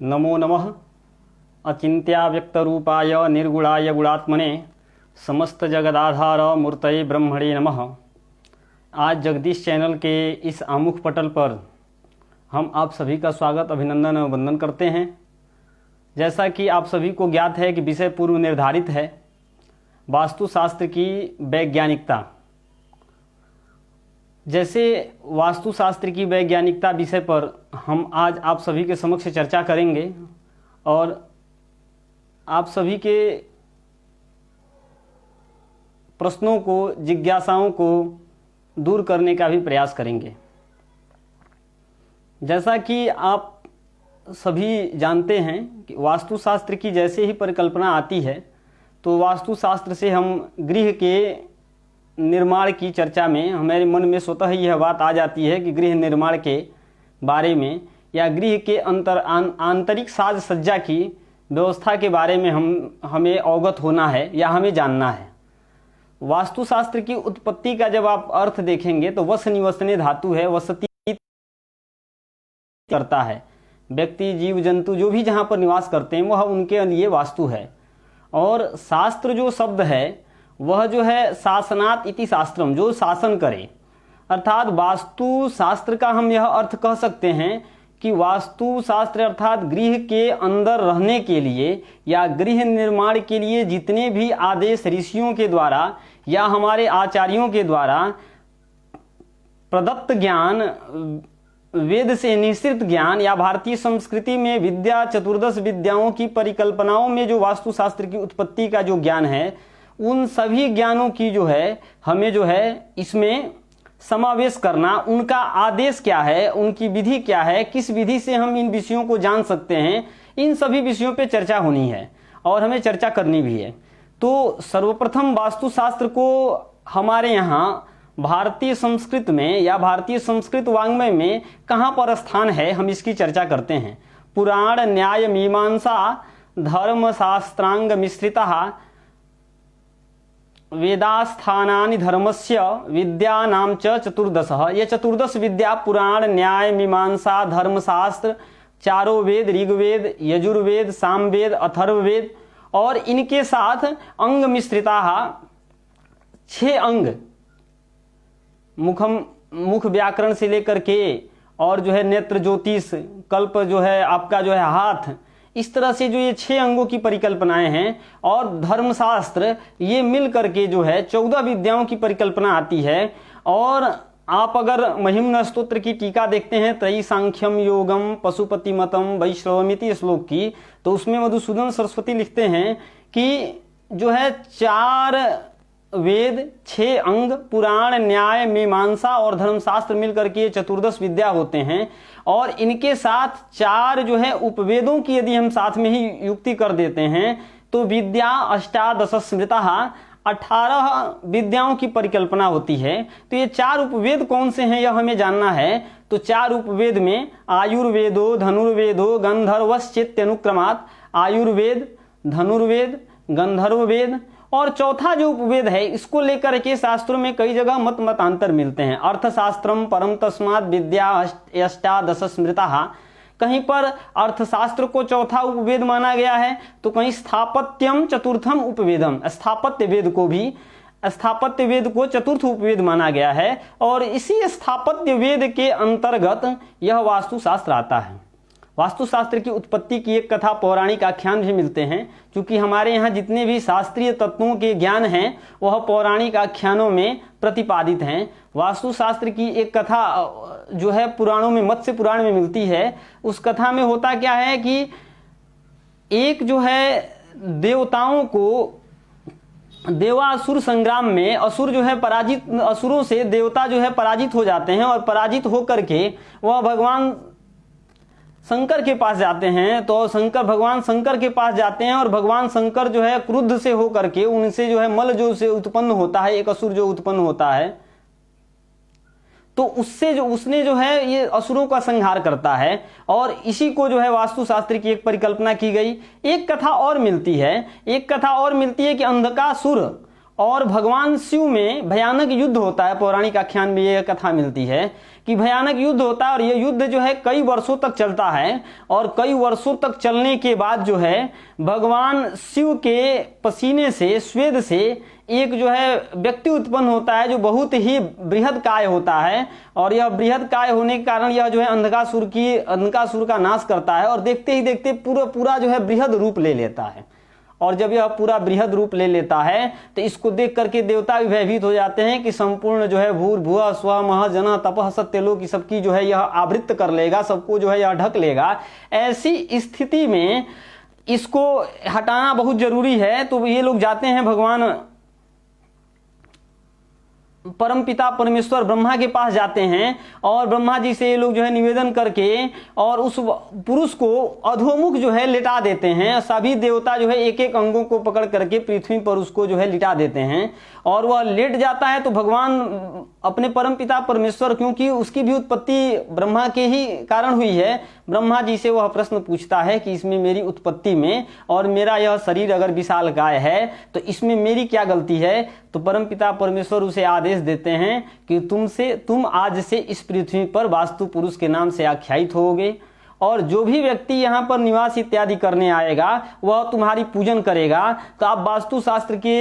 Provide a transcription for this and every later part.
नमो नमः अचिन्त्याव्यक्तरूपाय निर्गुणाय गुणात्मने समस्त जगदाधार मूर्तये ब्रह्मणे नमः। आज जगदीश चैनल के इस आमुख पटल पर हम आप सभी का स्वागत, अभिनंदन और वंदन करते हैं। जैसा कि आप सभी को ज्ञात है कि विषय पूर्व निर्धारित है, वास्तुशास्त्र की वैज्ञानिकता। जैसे वास्तुशास्त्र की वैज्ञानिकता विषय पर हम आज आप सभी के समक्ष चर्चा करेंगे और आप सभी के प्रश्नों को, जिज्ञासाओं को दूर करने का भी प्रयास करेंगे। जैसा कि आप सभी जानते हैं कि वास्तुशास्त्र की जैसे ही परिकल्पना आती है तो वास्तुशास्त्र से हम गृह के निर्माण की चर्चा में हमारे मन में स्वतः ही यह बात आ जाती है कि गृह निर्माण के बारे में या गृह के आंतरिक साज सज्जा की व्यवस्था के बारे में हमें अवगत होना है या हमें जानना है। वास्तुशास्त्र की उत्पत्ति का जब आप अर्थ देखेंगे तो वस निवसने धातु है, वसति करता है। व्यक्ति, जीव जंतु जो भी जहाँ पर निवास करते हैं वह उनके लिए वास्तु है। और शास्त्र जो शब्द है वह जो है शासनात् इति शास्त्रम, जो शासन करे। अर्थात वास्तु शास्त्र का हम यह अर्थ कह सकते हैं कि वास्तु शास्त्र अर्थात गृह के अंदर रहने के लिए या गृह निर्माण के लिए जितने भी आदेश ऋषियों के द्वारा या हमारे आचार्यों के द्वारा प्रदत्त ज्ञान, वेद से निश्चित ज्ञान या भारतीय संस्कृति में विद्या, चतुर्दश विद्याओं की परिकल्पनाओं में जो वास्तुशास्त्र की उत्पत्ति का जो ज्ञान है, उन सभी ज्ञानों की जो है हमें जो है इसमें समावेश करना, उनका आदेश क्या है, उनकी विधि क्या है, किस विधि से हम इन विषयों को जान सकते हैं, इन सभी विषयों पे चर्चा होनी है और हमें चर्चा करनी भी है। तो सर्वप्रथम वास्तुशास्त्र को हमारे यहाँ भारतीय संस्कृत में या भारतीय संस्कृत वाङ्मय में कहाँ पर स्थान है, हम इसकी चर्चा करते हैं। पुराण, न्याय, मीमांसा, धर्मशास्त्रांग मिश्रितः वेदास्थानानि धर्मस्य विद्यानां च चतुर्दशः। ये चतुर्दश विद्या पुराण, न्याय, मीमांसा, धर्मशास्त्र, चारों वेद, ऋग्वेद, यजुर्वेद, सामवेद, अथर्ववेद और इनके साथ अंग मिश्रिताः 6 अंग, मुख व्याकरण से लेकर के और जो है नेत्र ज्योतिष, कल्प जो है आपका जो है हाथ, इस तरह से जो ये 6 अंगों की परिकल्पनाएं हैं और धर्मशास्त्र, ये मिल करके जो है 14 विद्याओं की परिकल्पना आती है। और आप अगर महिम्न स्तोत्र की टीका देखते हैं, त्रयी सांख्यम योगम पशुपति मतम वैश्रवमिति श्लोक की, तो उसमें मधुसूदन सरस्वती लिखते हैं कि जो है 4 वेद, 6 अंग, पुराण, न्याय, मीमांसा और धर्मशास्त्र मिलकर के 14 विद्या होते हैं। और इनके साथ 4 जो है उपवेदों की यदि हम साथ में ही युक्ति कर देते हैं तो विद्या अष्टादश स्मृता, 18 विद्याओं की परिकल्पना होती है। तो ये 4 उपवेद कौन से हैं यह हमें जानना है। तो 4 उपवेद में आयुर्वेदो, धनुर्वेदो, गंधर्वश्चेत्यनुक्रमात्, आयुर्वेद, धनुर्वेद, गंधर्ववेद और चौथा जो उपवेद है इसको लेकर के शास्त्रों में कई जगह मतांतर मिलते हैं। अर्थशास्त्रम परम तस्मात् विद्या अष्टादश स्मृता, कहीं पर अर्थशास्त्र को चौथा उपवेद माना गया है तो कहीं स्थापत्यम चतुर्थम उपवेदम, स्थापत्य वेद को चतुर्थ उपवेद माना गया है। और इसी स्थापत्य वेद के अंतर्गत यह वास्तुशास्त्र आता है। वास्तुशास्त्र की उत्पत्ति की एक कथा, पौराणिक आख्यान भी मिलते हैं, क्योंकि हमारे यहाँ जितने भी शास्त्रीय तत्वों के ज्ञान हैं वह पौराणिक आख्यानों में प्रतिपादित हैं। वास्तुशास्त्र की एक कथा जो है पुराणों में, मत्स्य पुराण में मिलती है। उस कथा में होता क्या है कि एक जो है देवताओं को देवासुर संग्राम में असुर जो है पराजित, असुरों से देवता जो है पराजित हो जाते हैं और पराजित होकर के वह भगवान शंकर के पास जाते हैं। तो भगवान शंकर के पास जाते हैं और भगवान शंकर जो है क्रुद्ध से होकर के उनसे जो है मल जो से उत्पन्न होता है, एक असुर जो उत्पन्न होता है, तो उससे जो उसने जो है ये असुरों का संहार करता है। और इसी को जो है वास्तुशास्त्र की एक परिकल्पना की गई। एक कथा और मिलती है कि अंधकासुर और भगवान शिव में भयानक युद्ध होता है। पौराणिक आख्यान में यह कथा मिलती है कि भयानक युद्ध होता है और यह युद्ध जो है कई वर्षों तक चलता है और कई वर्षों तक चलने के बाद जो है भगवान शिव के पसीने से, स्वेद से एक जो है व्यक्ति उत्पन्न होता है जो बहुत ही बृहद काय होता है और यह बृहद काय होने के कारण यह जो है अंधकासुर का नाश करता है और देखते ही देखते पूरा जो है बृहद रूप ले लेता है। और जब यह पूरा बृहद रूप ले लेता है तो इसको देख करके देवता भी भयभीत हो जाते हैं कि संपूर्ण जो है भूर्भुवः स्वः महः जनः तपः सत्यलोक सबकी जो है यह आवृत्त कर लेगा, सबको जो है यह ढक लेगा। ऐसी स्थिति में इसको हटाना बहुत जरूरी है। तो ये लोग जाते हैं भगवान परम पिता परमेश्वर ब्रह्मा के पास जाते हैं और ब्रह्मा जी से ये लोग जो है निवेदन करके और उस पुरुष को अधोमुख जो है लिटा देते हैं। सभी देवता जो है एक एक अंगों को पकड़ करके पृथ्वी पर उसको जो है लिटा देते हैं और वह लेट जाता है। तो भगवान अपने परम पिता परमेश्वर, क्योंकि उसकी भी उत्पत्ति ब्रह्मा के ही कारण हुई है, ब्रह्मा जी से वह प्रश्न पूछता है कि इसमें मेरी उत्पत्ति में और मेरा यह शरीर अगर विशालकाय है तो इसमें मेरी क्या गलती है। तो परम पिता परमेश्वर उसे आदेश देते हैं कि तुम आज से इस पृथ्वी पर वास्तु पुरुष के नाम से आख्यायित होगे और जो भी व्यक्ति यहाँ पर निवास इत्यादि करने आएगा वह तुम्हारी पूजन करेगा। तो आप वास्तु शास्त्र के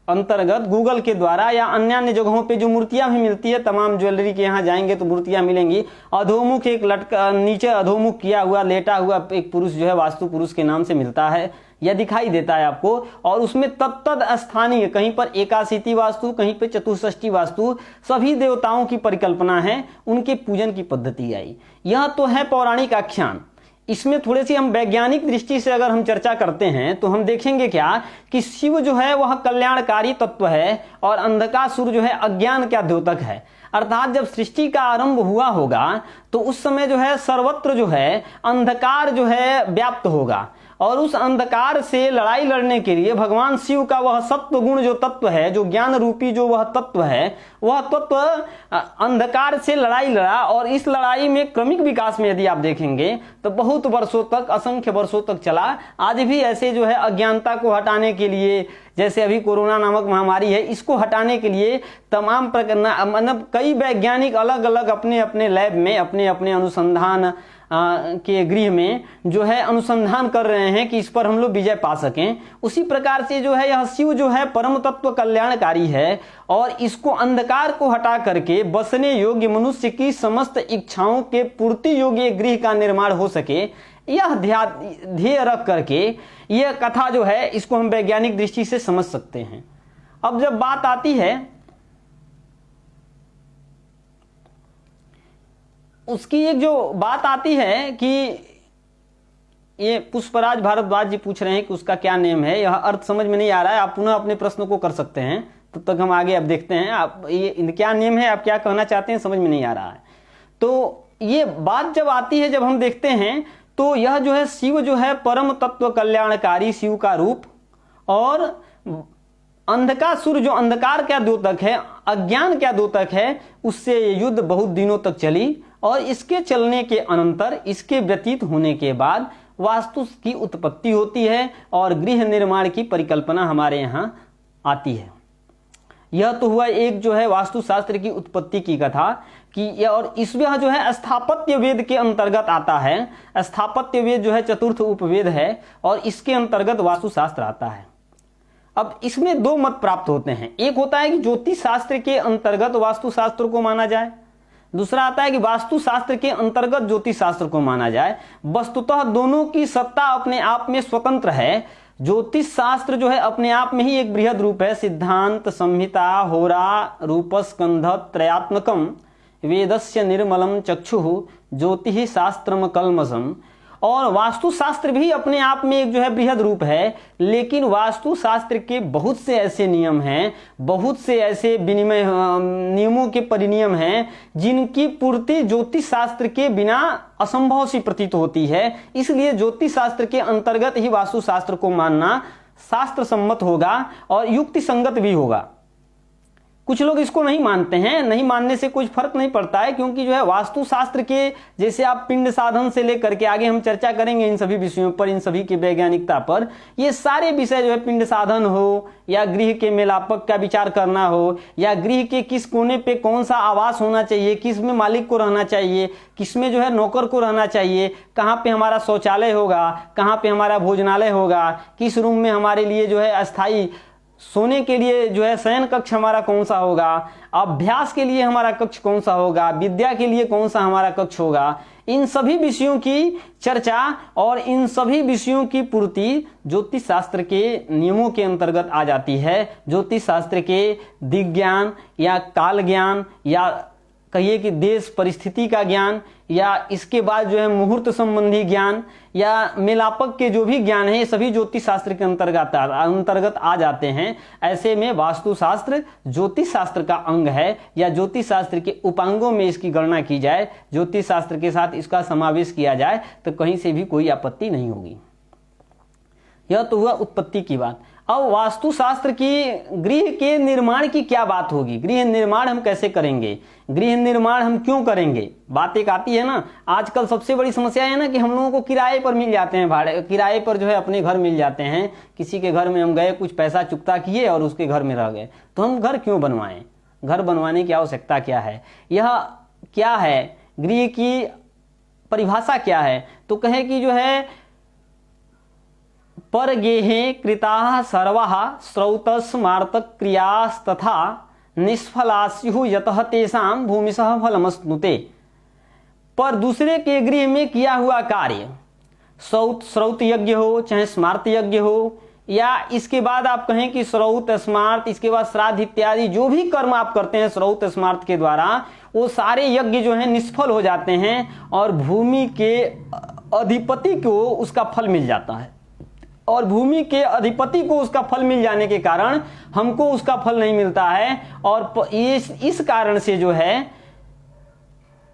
अंतर्गत गूगल के द्वारा या अन्य जगहों पे जो मूर्तियां भी मिलती है, तमाम ज्वेलरी के यहाँ जाएंगे तो मूर्तियां मिलेंगी। अधोमुख एक लटका, नीचे अधोमुख किया हुआ लेटा हुआ एक पुरुष जो है वास्तु पुरुष के नाम से मिलता है या दिखाई देता है आपको। और उसमें तत्तद स्थानीय, कहीं पर एकाशीति वास्तु, कहीं पर चतुष्षष्ठी वास्तु, सभी देवताओं की परिकल्पना है, उनके पूजन की पद्धति आई। यह तो है पौराणिक आख्यान। इसमें थोड़ी सी हम वैज्ञानिक दृष्टि से अगर हम चर्चा करते हैं तो हम देखेंगे क्या कि शिव जो है वह कल्याणकारी तत्व है और अंधकासुर जो है अज्ञान का द्योतक है। अर्थात जब सृष्टि का आरंभ हुआ होगा तो उस समय जो है सर्वत्र जो है अंधकार जो है व्याप्त होगा और उस अंधकार से लड़ाई लड़ने के लिए भगवान शिव का वह सत्व गुण जो तत्व है, जो ज्ञान रूपी जो वह तत्व है, वह तत्व अंधकार से लड़ाई लड़ा और इस लड़ाई में क्रमिक विकास में यदि आप देखेंगे तो बहुत वर्षों तक, असंख्य वर्षों तक चला। आज भी ऐसे जो है अज्ञानता को हटाने के लिए, जैसे अभी कोरोना नामक महामारी है, इसको हटाने के लिए तमाम मतलब कई वैज्ञानिक अलग अलग अपने अपने लैब में, अपने अपने अनुसंधान के गृह में जो है अनुसंधान कर रहे हैं कि इस पर हम लोग विजय पा सकें। उसी प्रकार से जो है यह शिव जो है परम तत्व कल्याणकारी है और इसको अंधकार को हटा करके बसने योग्य मनुष्य की समस्त इच्छाओं के पूर्ति योग्य गृह का निर्माण हो सके, यह ध्येय रख करके यह कथा जो है इसको हम वैज्ञानिक दृष्टि से समझ सकते हैं। अब जब बात आती है उसकी, एक जो बात आती है कि ये पुष्पराज भारद्वाज जी पूछ रहे हैं कि उसका क्या नेम है, यह अर्थ समझ में नहीं आ रहा है। आप पुनः अपने प्रश्न को कर सकते हैं, तब तक हम आगे अब देखते हैं। आप ये क्या नेम है, आप क्या कहना चाहते हैं, समझ में नहीं आ रहा है। तो ये बात जब आती है, जब हम देखते हैं तो यह जो है शिव जो है परम तत्व कल्याणकारी शिव का रूप और अंधकासुर जो अंधकार क्या द्योतक है, अज्ञान क्या द्योतक है, उससे ये युद्ध बहुत दिनों तक चली और इसके चलने के अनंतर, इसके व्यतीत होने के बाद वास्तु की उत्पत्ति होती है और गृह निर्माण की परिकल्पना हमारे यहाँ आती है। यह तो हुआ एक जो है वास्तुशास्त्र की उत्पत्ति की कथा कि, और इसमें जो है स्थापत्य वेद के अंतर्गत आता है। स्थापत्य वेद जो है चतुर्थ उपवेद है और इसके अंतर्गत वास्तुशास्त्र आता है। अब इसमें दो मत प्राप्त होते हैं। एक होता है कि ज्योतिष शास्त्र के अंतर्गत वास्तुशास्त्र को माना जाए, दूसरा आता है कि वास्तुशास्त्र के अंतर्गत ज्योतिष शास्त्र को माना जाए। वस्तुतः दोनों की सत्ता अपने आप में स्वतंत्र है। ज्योतिष शास्त्र जो है अपने आप में ही एक बृहद रूप है। सिद्धांत संहिता होरा रूपस्कंध त्रयात्मकम वेदस्य निर्मलम चक्षु ज्योतिष शास्त्रम कलमसम। और वास्तुशास्त्र भी अपने आप में एक जो है बृहद रूप है, लेकिन वास्तुशास्त्र के बहुत से ऐसे नियम हैं, बहुत से ऐसे विनिमय नियमों के परिनियम हैं जिनकी पूर्ति ज्योतिष शास्त्र के बिना असंभव सी प्रतीत होती है। इसलिए ज्योतिष शास्त्र के अंतर्गत ही वास्तुशास्त्र को मानना शास्त्र सम्मत होगा और युक्ति संगत भी होगा। कुछ लोग इसको नहीं मानते हैं, नहीं मानने से कुछ फर्क नहीं पड़ता है, क्योंकि जो है वास्तुशास्त्र के जैसे आप पिंड साधन से लेकर के आगे हम चर्चा करेंगे इन सभी विषयों पर, इन सभी की वैज्ञानिकता पर, ये सारे विषय जो है पिंड साधन हो या गृह के मेलापक का विचार करना हो या गृह के किस कोने पे कौन सा आवास होना चाहिए, किस में मालिक को रहना चाहिए, किस में जो है नौकर को रहना चाहिए, कहाँ पे हमारा शौचालय होगा, कहाँ पे हमारा भोजनालय होगा, किस रूम में हमारे लिए जो है अस्थाई सोने के लिए जो है शयन कक्ष हमारा कौन सा होगा, अभ्यास के लिए हमारा कक्ष कौन सा होगा, विद्या के लिए कौन सा हमारा कक्ष होगा, इन सभी विषयों की चर्चा और इन सभी विषयों की पूर्ति ज्योतिष शास्त्र के नियमों के अंतर्गत आ जाती है। ज्योतिष शास्त्र के दिग्ज्ञान या काल ज्ञान या कहिए कि देश परिस्थिति का ज्ञान या इसके बाद जो है मुहूर्त संबंधी ज्ञान या मेलापक के जो भी ज्ञान है, ये सभी ज्योतिष शास्त्र के अंतर्गत आ जाते हैं। ऐसे में वास्तुशास्त्र ज्योतिष शास्त्र का अंग है या ज्योतिष शास्त्र के उपांगों में इसकी गणना की जाए, ज्योतिष शास्त्र के साथ इसका समावेश किया जाए तो कहीं से भी कोई आपत्ति नहीं होगी। यह तो हुआ उत्पत्ति की बात। अब वास्तुशास्त्र की गृह के निर्माण की क्या बात होगी, गृह निर्माण हम कैसे करेंगे, गृह निर्माण हम क्यों करेंगे, बात एक आती है ना। आजकल सबसे बड़ी समस्या है ना कि हम लोगों को किराए पर मिल जाते हैं, भाड़े किराए पर जो है अपने घर मिल जाते हैं। किसी के घर में हम गए, कुछ पैसा चुकता किए और उसके घर में रह गए, तो हम घर क्यों बनवाएं, घर बनवाने की आवश्यकता क्या है, यह क्या है, गृह की परिभाषा क्या है। तो कहे कि जो है पर गेहे कृता सर्वाः श्रौतस्मार्तक क्रियास्तथा निष्फलास्यु यतः तेषां भूमिशः फलमश्नुते। पर दूसरे के गृह में किया हुआ कार्य, श्रौत यज्ञ हो चाहे स्मार्त यज्ञ हो या इसके बाद आप कहें कि श्रौत स्मार्त, इसके बाद श्राद्ध इत्यादि जो भी कर्म आप करते हैं श्रौत स्मार्त के द्वारा, वो सारे यज्ञ जो है निष्फल हो जाते हैं और भूमि के अधिपति को उसका फल मिल जाता है। और भूमि के अधिपति को उसका फल मिल जाने के कारण हमको उसका फल नहीं मिलता है। और इस कारण से जो है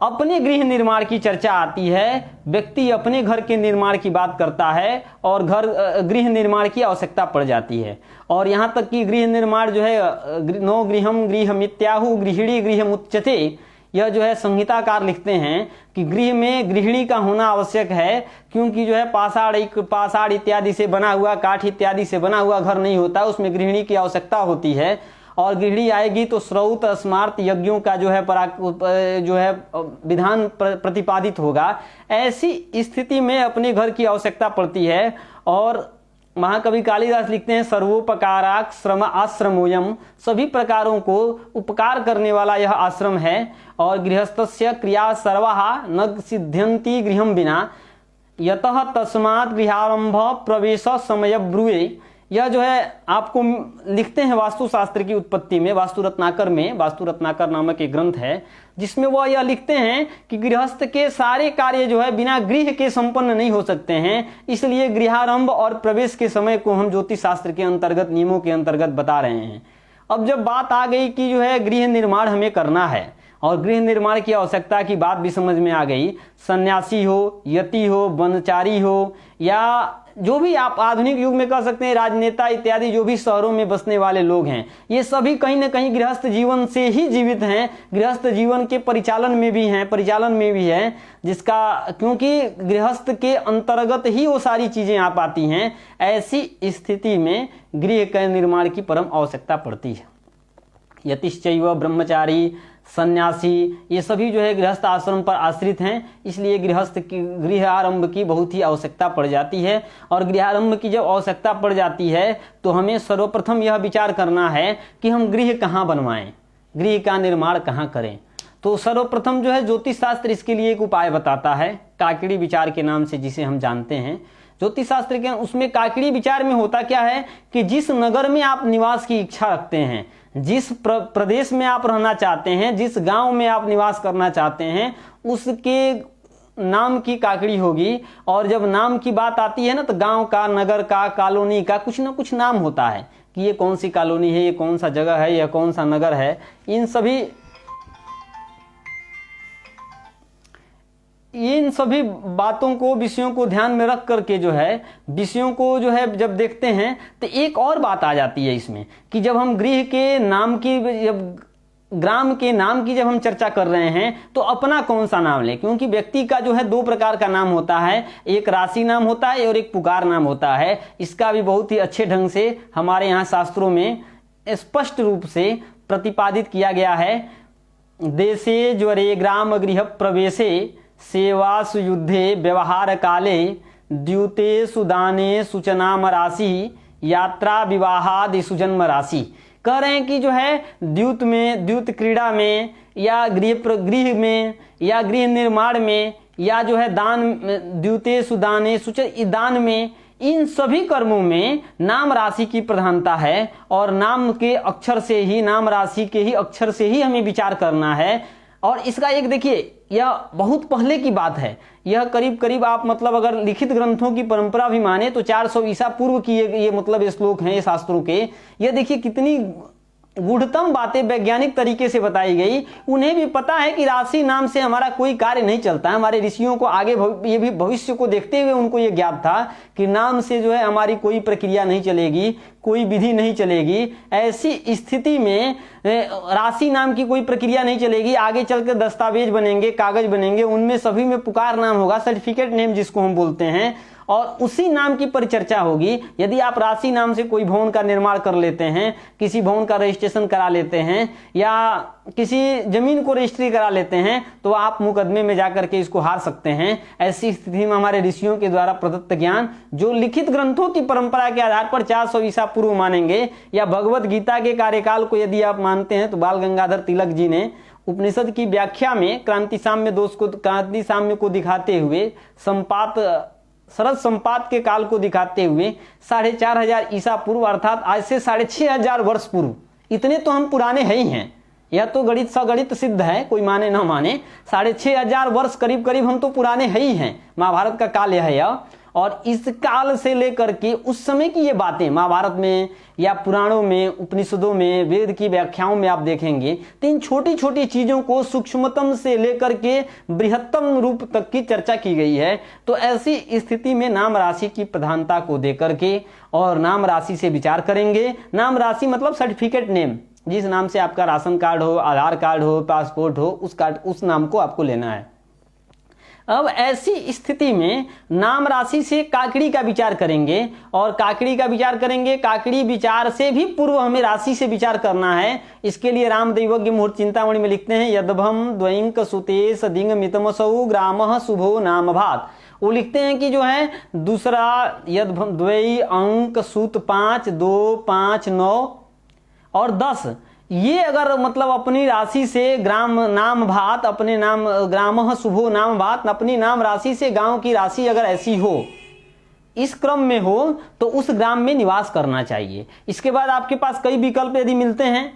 अपने गृह निर्माण की चर्चा आती है, व्यक्ति अपने घर के निर्माण की बात करता है और गृह निर्माण की आवश्यकता पड़ जाती है। और यहाँ तक कि गृह निर्माण जो है नो गृहम गृहमित्याहु गृहिणी गृहमुच्यते, यह जो है संहिताकार लिखते हैं कि गृह में गृहिणी का होना आवश्यक है, क्योंकि जो है पाषाण इत्यादि से बना हुआ, काठ इत्यादि से बना हुआ घर नहीं होता, उसमें गृहिणी की आवश्यकता होती है। और गृहिणी आएगी तो श्रौत स्मार्त यज्ञों का जो है विधान प्रतिपादित होगा। ऐसी स्थिति में अपने घर की आवश्यकता पड़ती है। और महाकवि कालिदास लिखते हैं सर्वोपकाराक श्रम आश्रमोयम, सभी प्रकारों को उपकार करने वाला यह आश्रम है। और गृहस्थस्य क्रिया सर्वाः न सिद्ध्यन्ति गृहं विना यतः तस्मात् गृहारंभ प्रवेश समय ब्रूये। यह जो है आपको लिखते हैं वास्तुशास्त्र की उत्पत्ति में, वास्तु रत्नाकर नामक एक ग्रंथ है जिसमें वह यह लिखते हैं कि गृहस्थ के सारे कार्य जो है बिना गृह के संपन्न नहीं हो सकते हैं। इसलिए गृहारंभ और प्रवेश के समय को हम ज्योतिष शास्त्र के अंतर्गत, नियमों के अंतर्गत बता रहे हैं। अब जब बात आ गई कि जो है गृह निर्माण हमें करना है और गृह निर्माण की आवश्यकता की बात भी समझ में आ गई, सन्यासी हो, यति हो, ब्रह्मचारी हो या जो भी आप आधुनिक युग में कह सकते हैं राजनेता इत्यादि जो भी शहरों में बसने वाले लोग हैं, ये सभी कहीं ना कहीं गृहस्थ जीवन से ही जीवित हैं, गृहस्थ जीवन के परिचालन में भी हैं, जिसका क्योंकि गृहस्थ के अंतर्गत ही वो सारी चीजें आ पाती हैं। ऐसी स्थिति में गृह के निर्माण की परम आवश्यकता पड़ती है। यतिश्चैव ब्रह्मचारी, सन्यासी, ये सभी जो है गृहस्थ आश्रम पर आश्रित हैं, इसलिए गृहस्थ की गृहारंभ की बहुत ही आवश्यकता पड़ जाती है। और गृहारंभ की जब आवश्यकता पड़ जाती है तो हमें सर्वप्रथम यह विचार करना है कि हम गृह कहाँ बनवाएं, गृह का निर्माण कहाँ करें। तो सर्वप्रथम जो है ज्योतिष शास्त्र इसके लिए एक उपाय बताता है, काकड़ी विचार के नाम से जिसे हम जानते हैं। ज्योतिष शास्त्र के उसमें काकड़ी विचार में होता क्या है कि जिस नगर में आप निवास की इच्छा रखते हैं, जिस प्रदेश में आप रहना चाहते हैं, जिस गांव में आप निवास करना चाहते हैं, उसके नाम की काकड़ी होगी। और जब नाम की बात आती है ना तो गांव का, नगर का, कॉलोनी का कुछ ना कुछ नाम होता है कि ये कौन सी कॉलोनी है, ये कौन सा जगह है, यह कौन सा नगर है। इन सभी बातों को, विषयों को ध्यान में रख करके जो है, विषयों को जो है जब देखते हैं तो एक और बात आ जाती है इसमें कि जब हम गृह के नाम की, जब ग्राम के नाम की जब हम चर्चा कर रहे हैं तो अपना कौन सा नाम लें, क्योंकि व्यक्ति का जो है दो प्रकार का नाम होता है, एक राशि नाम होता है और एक पुकार नाम होता है। इसका भी बहुत ही अच्छे ढंग से हमारे यहाँ शास्त्रों में स्पष्ट रूप से प्रतिपादित किया गया है। देशे ज्वरे ग्राम गृह प्रवेशे सेवासु युद्धे व्यवहार काले द्यूते सुदाने सूचनाम राशि यात्रा विवाहादि सुजन्म राशि। कह रहे हैं कि जो है द्यूत में, द्यूत क्रीड़ा में या गृह में या गृह निर्माण में या जो है दान, द्यूते सुदाने सूचन दान में, इन सभी कर्मों में नाम राशि की प्रधानता है और नाम के अक्षर से ही, नाम राशि के ही अक्षर से ही हमें विचार करना है। और इसका एक देखिए, यह बहुत पहले की बात है, यह करीब करीब आप मतलब अगर लिखित ग्रंथों की परंपरा भी माने तो 400 ईसा पूर्व की ये मतलब श्लोक हैं ये शास्त्रों के। ये देखिए कितनी गूढ़तम बातें वैज्ञानिक तरीके से बताई गई। उन्हें भी पता है कि राशि नाम से हमारा कोई कार्य नहीं चलता है। हमारे ऋषियों को आगे ये भी भविष्य को देखते हुए उनको ये ज्ञात था कि नाम से जो है हमारी कोई प्रक्रिया नहीं चलेगी, कोई विधि नहीं चलेगी। ऐसी स्थिति में राशि नाम की कोई प्रक्रिया नहीं चलेगी। आगे चलकर दस्तावेज बनेंगे, कागज बनेंगे, उनमें सभी में पुकार नाम होगा, सर्टिफिकेट नेम जिसको हम बोलते हैं, और उसी नाम की परिचर्चा होगी। यदि आप राशि नाम से कोई भवन का निर्माण कर लेते हैं, किसी भवन का रजिस्ट्रेशन करा लेते हैं या किसी जमीन को रजिस्ट्री करा लेते हैं तो आप मुकदमे में जाकर के इसको हार सकते हैं। ऐसी स्थिति में हमारे ऋषियों के द्वारा प्रदत्त ज्ञान जो लिखित ग्रंथों की परंपरा के आधार पर 400 ईसा पूर्व मानेंगे या भगवत गीता के कार्यकाल को यदि आप मानते हैं तो बाल गंगाधर तिलक जी ने उपनिषद की व्याख्या में क्रांति साम्य को दिखाते हुए शरद संपात के काल को दिखाते हुए 4500 ईसा पूर्व अर्थात आज से 6500 वर्ष पूर्व, इतने तो हम पुराने हैं ही हैं। यह तो गणित सगणित सिद्ध है, कोई माने ना माने, 6500 वर्ष करीब करीब हम तो पुराने हैं ही हैं। महाभारत का काल यह है और इस काल से लेकर के उस समय की ये बातें महाभारत में या पुराणों में, उपनिषदों में, वेद की व्याख्याओं में आप देखेंगे तो इन छोटी छोटी चीजों को सूक्ष्मतम से लेकर के बृहत्तम रूप तक की चर्चा की गई है। तो ऐसी स्थिति में नाम राशि की प्रधानता को देकर के और नाम राशि से विचार करेंगे। नाम राशि मतलब सर्टिफिकेट नेम, जिस नाम से आपका राशन कार्ड हो, आधार कार्ड हो, पासपोर्ट हो, उस नाम को आपको लेना है। अब ऐसी स्थिति में नाम राशि से काकड़ी का विचार करेंगे और काकड़ी का विचार करेंगे। काकड़ी विचार से भी पूर्व हमें राशि से विचार करना है। इसके लिए रामदैवज्ञ मुहूर्त चिंतामणि में लिखते हैं यदभम द्वैंक सुतेश दिंग मितमसौ ग्रामः शुभो नाम भात। वो लिखते हैं कि जो है दूसरा यदभम द्वै अंक सूत 5 2 5 9 और 10, ये अगर मतलब अपनी राशि से ग्राम नाम भात, अपने नाम ग्रामः शुभो नाम भात, अपनी नाम राशि से गांव की राशि अगर ऐसी हो, इस क्रम में हो तो उस ग्राम में निवास करना चाहिए। इसके बाद आपके पास कई विकल्प यदि मिलते हैं।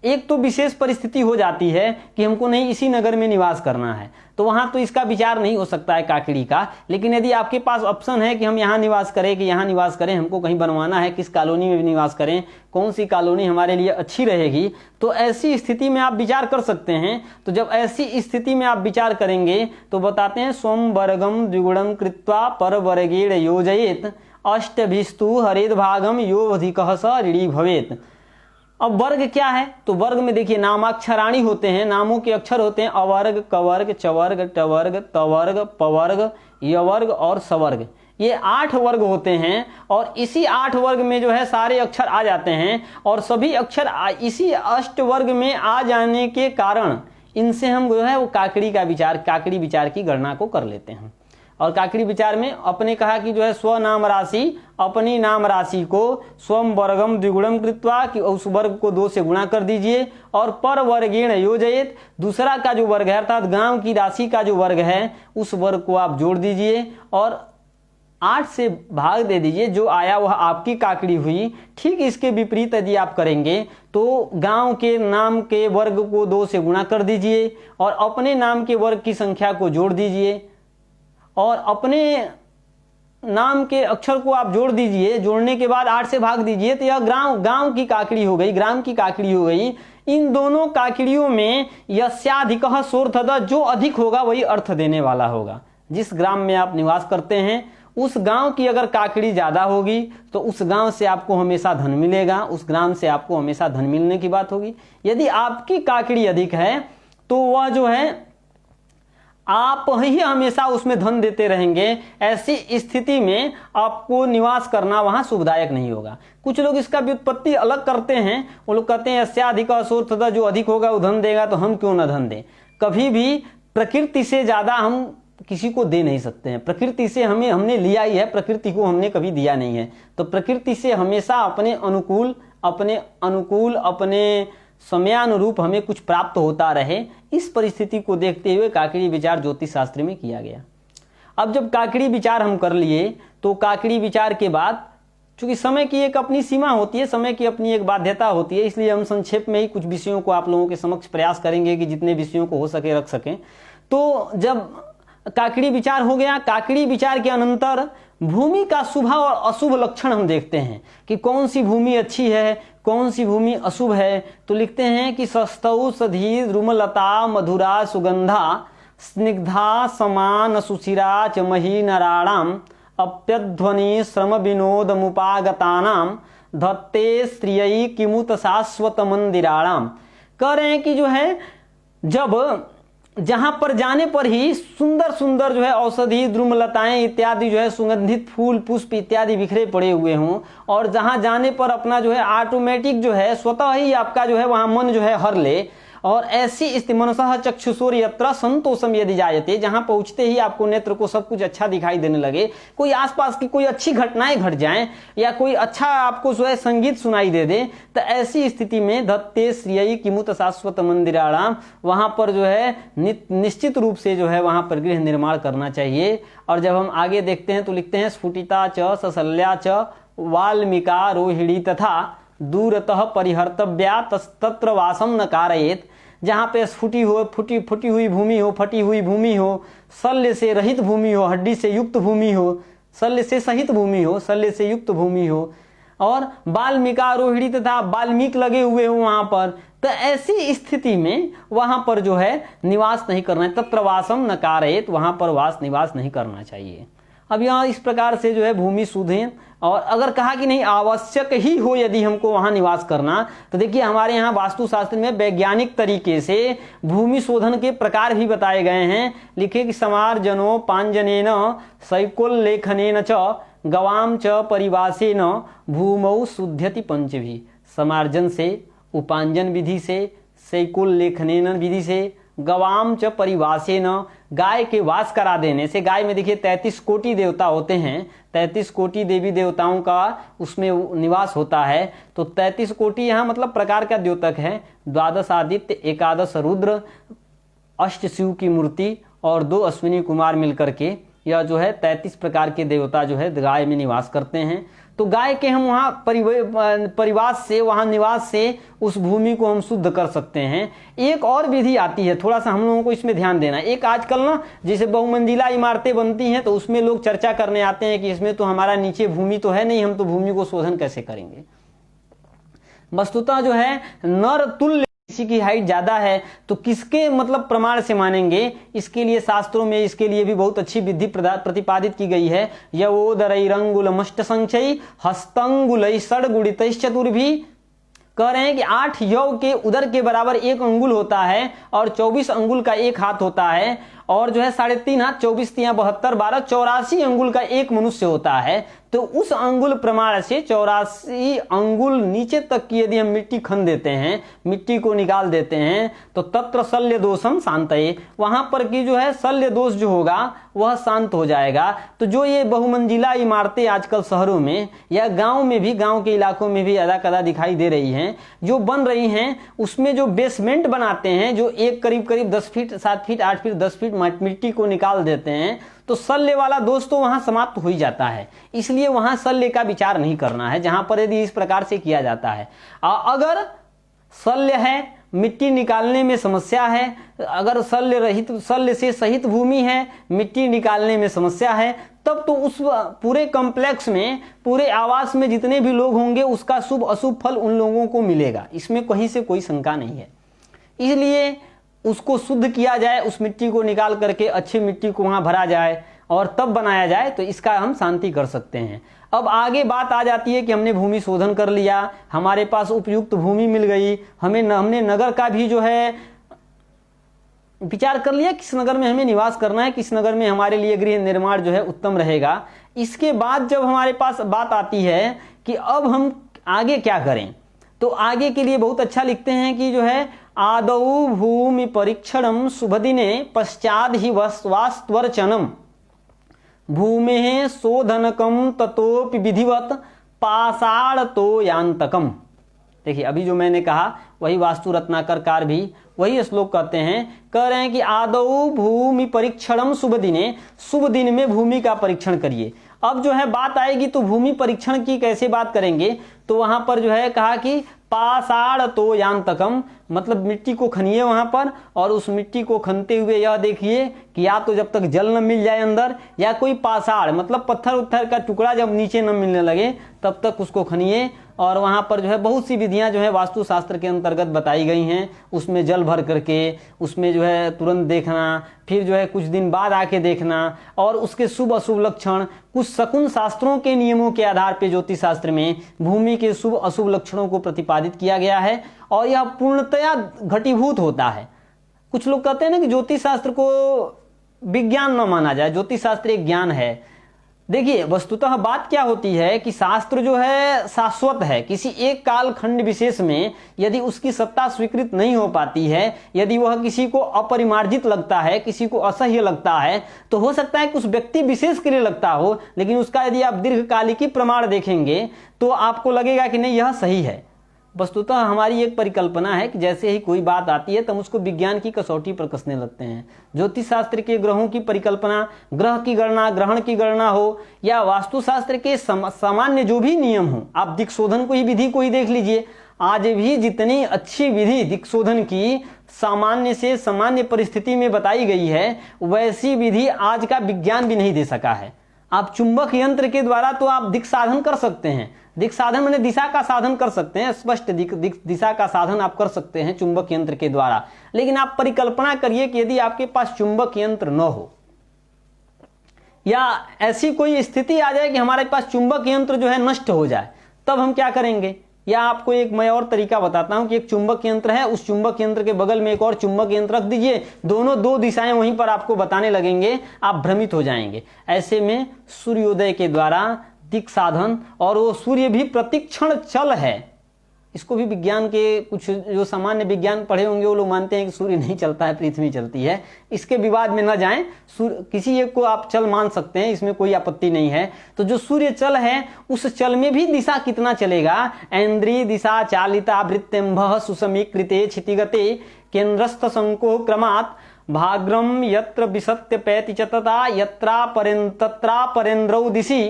एक तो विशेष परिस्थिति हो जाती है कि हमको नहीं इसी नगर में निवास करना है, तो वहां तो इसका विचार नहीं हो सकता है काकड़ी का। लेकिन यदि आपके पास ऑप्शन है कि हम यहाँ निवास करें कि यहाँ निवास करें, हमको कहीं बनवाना है, किस कॉलोनी में निवास करें, कौन सी कॉलोनी हमारे लिए अच्छी रहेगी, तो ऐसी स्थिति में आप विचार कर सकते हैं। तो जब ऐसी स्थिति में आप विचार करेंगे तो बताते हैं स्वम वर्गम द्विगुणम कृत्वा पर वर्गेण योजयेत अष्टभिस्तु हरेद भागम यो अधिकः स ऋणी भवेत। अब वर्ग क्या है, तो वर्ग में देखिए नामाक्षराणी होते हैं, नामों के अक्षर होते हैं अवर्ग, कवर्ग, चवर्ग, टवर्ग, तवर्ग, पवर्ग, यवर्ग और सवर्ग। ये 8 वर्ग होते हैं और इसी 8 वर्ग में जो है सारे अक्षर आ जाते हैं और सभी अक्षर इसी अष्ट वर्ग में आ जाने के कारण इनसे हम जो है वो काकड़ी विचार की गणना को कर लेते हैं। और काकड़ी विचार में अपने कहा कि जो है स्व नाम राशि, अपनी नाम राशि को स्वम वर्गम द्विगुणम कृत्वा कि उस वर्ग को 2 से गुणा कर दीजिए और पर वर्गेण योजयेत, दूसरा का जो वर्ग है अर्थात गांव की राशि का जो वर्ग है उस वर्ग को आप जोड़ दीजिए और 8 से भाग दे दीजिए। जो आया वह आपकी काकड़ी हुई। ठीक इसके विपरीत यदि आप करेंगे तो गांव के नाम के वर्ग को 2 से गुणा कर दीजिए और अपने नाम के वर्ग की संख्या को जोड़ दीजिए और अपने नाम के अक्षर को आप जोड़ दीजिए। जोड़ने के बाद 8 से भाग दीजिए तो यह गांव की काकड़ी हो गई, ग्राम की काकड़ी हो गई। इन दोनों काकड़ियों में यस्याधिकः सोऽर्थः, जो अधिक होगा वही अर्थ देने वाला होगा। जिस ग्राम में आप निवास करते हैं उस गांव की अगर काकड़ी ज्यादा होगी तो उस गांव से आपको हमेशा धन मिलेगा, उस ग्राम से आपको हमेशा धन मिलने की बात होगी। यदि आपकी काकड़ी अधिक है तो वह जो है आप ही हमेशा उसमें धन देते रहेंगे। ऐसी स्थिति में आपको निवास करना वहां शुभदायक नहीं होगा। कुछ लोग इसका व्युत्पत्ति अलग करते हैं, वो लोग कहते हैं यस्याधिकः सोऽर्थः, जो अधिक होगा वो धन देगा तो हम क्यों ना धन दें। कभी भी प्रकृति से ज्यादा हम किसी को दे नहीं सकते हैं। प्रकृति से हमने लिया ही है, प्रकृति को हमने कभी दिया नहीं है। तो प्रकृति से हमेशा अपने अनुकूल अपने समयानुरूप हमें कुछ प्राप्त होता रहे, इस परिस्थिति को देखते हुए काकड़ी विचार ज्योतिष शास्त्र में किया गया। अब जब काकड़ी विचार हम कर लिए तो काकड़ी विचार के बाद चूंकि समय की एक अपनी सीमा होती है, समय की अपनी एक बाध्यता होती है, इसलिए हम संक्षेप में ही कुछ विषयों को आप लोगों के समक्ष प्रयास करेंगे कि जितने विषयों को हो सके रख सकें। तो जब काकड़ी विचार हो गया, काकड़ी विचार के अनंतर भूमि का शुभ और अशुभ लक्षण हम देखते हैं कि कौन सी भूमि अच्छी है, कौन सी भूमि अशुभ है। तो लिखते हैं कि सस्तौ सधी रुमलता मधुरा सुगंधा स्निग्धा समान सुशिरा च मही नराणाम अप्यध्वनि श्रम विनोद मुपागतानाम धत्ते स्त्रियई किमुत शाश्वत मंदिराणाम। कह रहे हैं कि जो है जब जहां पर जाने पर ही सुंदर सुंदर जो है औषधि द्रुमलताएं इत्यादि जो है सुगंधित फूल पुष्प इत्यादि बिखरे पड़े हुए हों, और जहां जाने पर अपना जो है ऑटोमेटिक जो है स्वतः ही आपका जो है वहां मन जो है हर ले, और ऐसी स्थिति मनसः चक्षुषोर यत्र संतोषम यदि जायते, जहां पहुंचते ही आपको नेत्र को सब कुछ अच्छा दिखाई देने लगे, कोई आसपास की कोई अच्छी घटनाएं घट जाएं या कोई अच्छा आपको जो है संगीत सुनाई दे दे, तो ऐसी स्थिति में धत्ते श्रियई किमुत शाश्वत मंदिराणाम, वहां पर जो है निश्चित रूप से जो है वहां पर गृह निर्माण करना चाहिए। और जब हम आगे देखते हैं तो लिखते हैं स्फुटिता च ससल्या च वाल्मीका रोहिणी तथा दूरतः परिहर्तव्या तत्र वासम न कारयेत। जहां पे फटी हुई भूमि हो, फटी हुई भूमि हो, शल्य से रहित भूमि हो, हड्डी से युक्त भूमि हो, शल्य से सहित भूमि हो, शल्य से युक्त भूमि हो, और वाल्मीका रोहिणी तथा वाल्मीकि लगे हुए हो वहां पर, तो ऐसी स्थिति में वहां पर जो है निवास नहीं करना है। तत्र वासम न कारयेत, वहां पर निवास नहीं करना चाहिए। अब यहाँ इस प्रकार से जो है भूमि शुद्ध है। और अगर कहा कि नहीं आवश्यक ही हो यदि हमको वहां निवास करना, तो देखिए हमारे यहाँ वास्तुशास्त्र में वैज्ञानिक तरीके से भूमि शोधन के प्रकार भी बताए गए हैं। लिखे कि समार्जनो पांजनेन शैकोल्लेखनेन च गवाम च परिवासेन भूमौ शुद्ध्यति पंचभी। समार्जन से, उपांजन विधि से, शैकोल्लेखनेन विधि से, गवाम च परिवासेन गाय के वास करा देने से। गाय में देखिए 33 कोटि देवता होते हैं, 33 कोटि देवी देवताओं का उसमें निवास होता है। तो 33 कोटि यहाँ मतलब प्रकार का द्योतक है। 12 आदित्य, 11 रुद्र, 8 शिव की मूर्ति और 2 अश्विनी कुमार मिलकर के यह जो है 33 प्रकार के देवता जो है गाय में निवास करते हैं। तो गाय के हम वहाँ परिवास से, वहाँ निवास से उस भूमि को हम शुद्ध कर सकते हैं। एक और विधि आती है, थोड़ा सा हम लोगों को इसमें ध्यान देना। एक आजकल ना जैसे बहुमंजिला इमारतें बनती हैं तो उसमें लोग चर्चा करने आते हैं कि इसमें तो हमारा नीचे भूमि तो है नहीं, हम तो भूमि को शोधन कैसे करेंगे। वस्तुतः जो है नर तुल्य किसी की हाइट ज्यादा है तो किसके मतलब प्रमाण से मानेंगे, इसके लिए शास्त्रों में इसके लिए भी बहुत अच्छी विधि प्रतिपादित की गई है। यवोदरैरंगुलमष्ट संख्यई हस्तंगुलई षड्गुणितैश्च चतुर्भी। कह रहे हैं कि 8 यव के उदर के बराबर 1 अंगुल होता है और 24 अंगुल का 1 हाथ होता है, और जो है 3.5 हाथ, 24 3 72 12 84 अंगुल का 1 मनुष्य होता है। तो उस अंगुल प्रमाण से 84 अंगुल नीचे तक की यदि हम मिट्टी खन देते हैं, मिट्टी को निकाल देते हैं, तो तत्र शल्य दोषम शांतये, वहां पर की जो है शल्य दोष जो होगा वह शांत हो जाएगा। तो जो ये बहुमंजिला इमारतें आजकल शहरों में या गांव में भी, गांव के इलाकों में भी अदा कदा दिखाई दे रही हैं, जो बन रही हैं, उसमें जो बेसमेंट बनाते हैं, जो एक करीब 10 फीट 7 फीट 8 फीट 10 फीट मिट्टी को निकाल देते हैं, तो शल्य वाला दोष तो वहां समाप्त हो ही जाता है। इसलिए वहां शल्य का विचार नहीं करना है, जहां पर यदि इस प्रकार से किया जाता है। अगर शल्य है मिट्टी निकालने में समस्या है, अगर शल्य से सहित भूमि है, मिट्टी निकालने में समस्या है, तब तो उस पूरे कॉम्प्लेक्स में, पूरे आवास में जितने भी लोग होंगे उसका शुभ अशुभ फल उन लोगों को मिलेगा, इसमें कहीं से कोई शंका नहीं है। इसलिए उसको शुद्ध किया जाए, उस मिट्टी को निकाल करके अच्छी मिट्टी को वहां भरा जाए और तब बनाया जाए, तो इसका हम शांति कर सकते हैं। अब आगे बात आ जाती है कि हमने भूमि शोधन कर लिया, हमारे पास उपयुक्त भूमि मिल गई, हमने नगर का भी जो है विचार कर लिया, किस नगर में हमें निवास करना है, किस नगर में हमारे लिए गृह निर्माण जो है उत्तम रहेगा। इसके बाद जब हमारे पास बात आती है कि अब हम आगे क्या करें, तो आगे के लिए बहुत अच्छा लिखते हैं कि जो है आदौ भूमि परीक्षणम शुभदिने पश्चाद ही वास्तवर्चनम भूमे शोधनकम ततोपि विधिवत पाषाण तो यांतकम। देखिए अभी जो मैंने कहा वही वास्तु रत्नाकर भी वही श्लोक कहते हैं, कह रहे हैं कि आदौ भूमि परीक्षणम शुभ दिने, शुभ दिन में भूमि का परीक्षण करिए। अब जो है बात आएगी तो भूमि परीक्षण की कैसे बात करेंगे, तो वहां पर जो है कहा कि पाषाण तो यांतकम, मतलब मिट्टी को खनिए वहां पर, और उस मिट्टी को खनते हुए यह देखिए कि या तो जब तक जल न मिल जाए अंदर, या कोई पाषाण मतलब पत्थर उत्थर का टुकड़ा जब नीचे न मिलने लगे तब तक उसको खनिए। और वहां पर जो है बहुत सी विधियां जो है वास्तुशास्त्र के अंतर्गत बताई गई हैं, उसमें जल भर करके उसमें जो है तुरंत देखना, फिर जो है कुछ दिन बाद आके देखना, और उसके शुभ अशुभ लक्षण, कुछ शकुन शास्त्रों के नियमों के आधार पर ज्योतिष शास्त्र में भूमि के शुभ अशुभ लक्षणों को प्रतिपादित किया गया है, और यह पूर्णतया घटीभूत होता है। कुछ लोग कहते हैं ना कि ज्योतिष शास्त्र को विज्ञान न माना जाए, ज्योतिष शास्त्र एक ज्ञान है। देखिए वस्तुतः बात क्या होती है कि शास्त्र जो है शाश्वत है, किसी एक कालखंड विशेष में यदि उसकी सत्ता स्वीकृत नहीं हो पाती है, यदि वह किसी को अपरिमार्जित लगता है, किसी को असह्य लगता है, तो हो सकता है कि उस व्यक्ति विशेष के लिए लगता हो, लेकिन उसका यदि आप दीर्घकालिकी प्रमाण देखेंगे तो आपको लगेगा कि नहीं यह सही है। वस्तुतः हमारी एक परिकल्पना है कि जैसे ही कोई बात आती है तो हम उसको विज्ञान की कसौटी पर कसने लगते हैं। ज्योतिष शास्त्र के ग्रहों की परिकल्पना, ग्रह की गणना, ग्रहण की गणना हो, या वास्तुशास्त्र के सामान्य जो भी नियम हो, आप दिक्शोधन को ही, विधि को ही देख लीजिए। आज भी जितनी अच्छी विधि दिक्शोधन की सामान्य से सामान्य परिस्थिति में बताई गई है, वैसी विधि आज का विज्ञान भी नहीं दे सका है। आप चुंबक यंत्र के द्वारा तो आप दिक् साधन कर सकते हैं, दिक् साधन मैंने दिशा का साधन कर सकते हैं, स्पष्ट दिशा का साधन आप कर सकते हैं चुंबक यंत्र के द्वारा। लेकिन आप परिकल्पना करिए कि यदि आपके पास चुंबक यंत्र न हो, या ऐसी कोई स्थिति आ जाए कि हमारे पास चुंबक यंत्र जो है नष्ट हो जाए, तब हम क्या करेंगे। या आपको एक मैं और तरीका बताता हूं कि एक चुंबक यंत्र है, उस चुंबक यंत्र के बगल में एक और चुंबक यंत्र रख दीजिए, दोनों दो दिशाएं वहीं पर आपको बताने लगेंगे, आप भ्रमित हो जाएंगे। ऐसे में सूर्योदय के द्वारा दिक् साधन, और वो सूर्य भी प्रतिक्षण चल है, इसको भी विज्ञान के कुछ जो सामान्य विज्ञान पढ़े होंगे वो लोग मानते हैं कि सूर्य नहीं चलता है, पृथ्वी चलती है। इसके विवाद में न जाएं, किसी एक को आप चल मान सकते हैं, इसमें कोई आपत्ति नहीं है। तो जो सूर्य चल है उस चल में भी दिशा कितना चलेगा, ऐन्द्रिय दिशा चालिता वृत्तिम्भ सुसमीकृते क्षितिगते केंद्रस्थ संको क्रमात् भाग्रम यत्र विसत्य पैति च तथा यत्रा परेन्द्रौ दिशि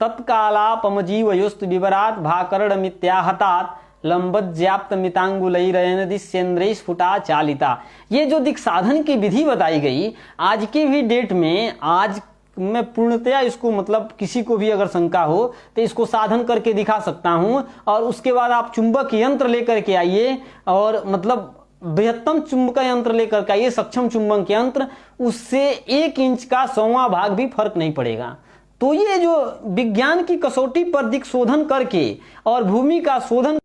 तत्कालापमजीवयोस्तु विवराट भाकर्ण मित्याहतात लंबज्याप्त मितांगुलैरयन दिश्येन्द्रै स्फुटा चालिता। ये जो दिक् साधन की विधि बताई गई आज की भी डेट में, आज मैं पूर्णतया इसको मतलब किसी को भी अगर शंका हो तो इसको साधन करके दिखा सकता हूं। और उसके बाद आप चुंबक यंत्र लेकर के आइए, और मतलब बृहत्तम चुंबक यंत्र लेकर के आइए, सक्षम चुंबक यंत्र, उससे 1 इंच का 100वां भाग भी फर्क नहीं पड़ेगा। तो ये जो विज्ञान की कसौटी पर दिक् शोधन करके और भूमि का शोधन,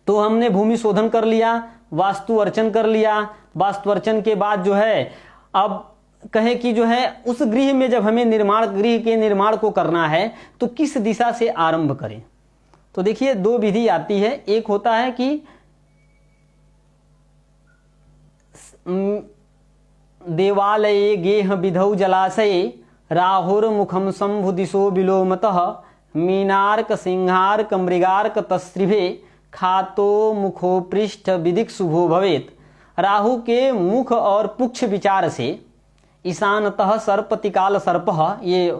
तो हमने भूमि शोधन कर लिया, वास्तु अर्चन कर लिया। वास्तु अर्चन के बाद जो है अब कहें कि जो है उस गृह में जब हमें गृह के निर्माण को करना है तो किस दिशा से आरंभ करें। तो देखिए 2 विधि आती है। एक होता है कि देवालये गेह विधौ जलाशये राहुर्मुखम शंभु दिशो विलोमतः मीनार्क सिंहार्क मृगार्क तस्त्रिभे खातो मुखो पृष्ठ विदिक शुभो भवेत। राहु के मुख और पुक्ष विचार से ईशानतः सर्पतिकाल सर्पः, ये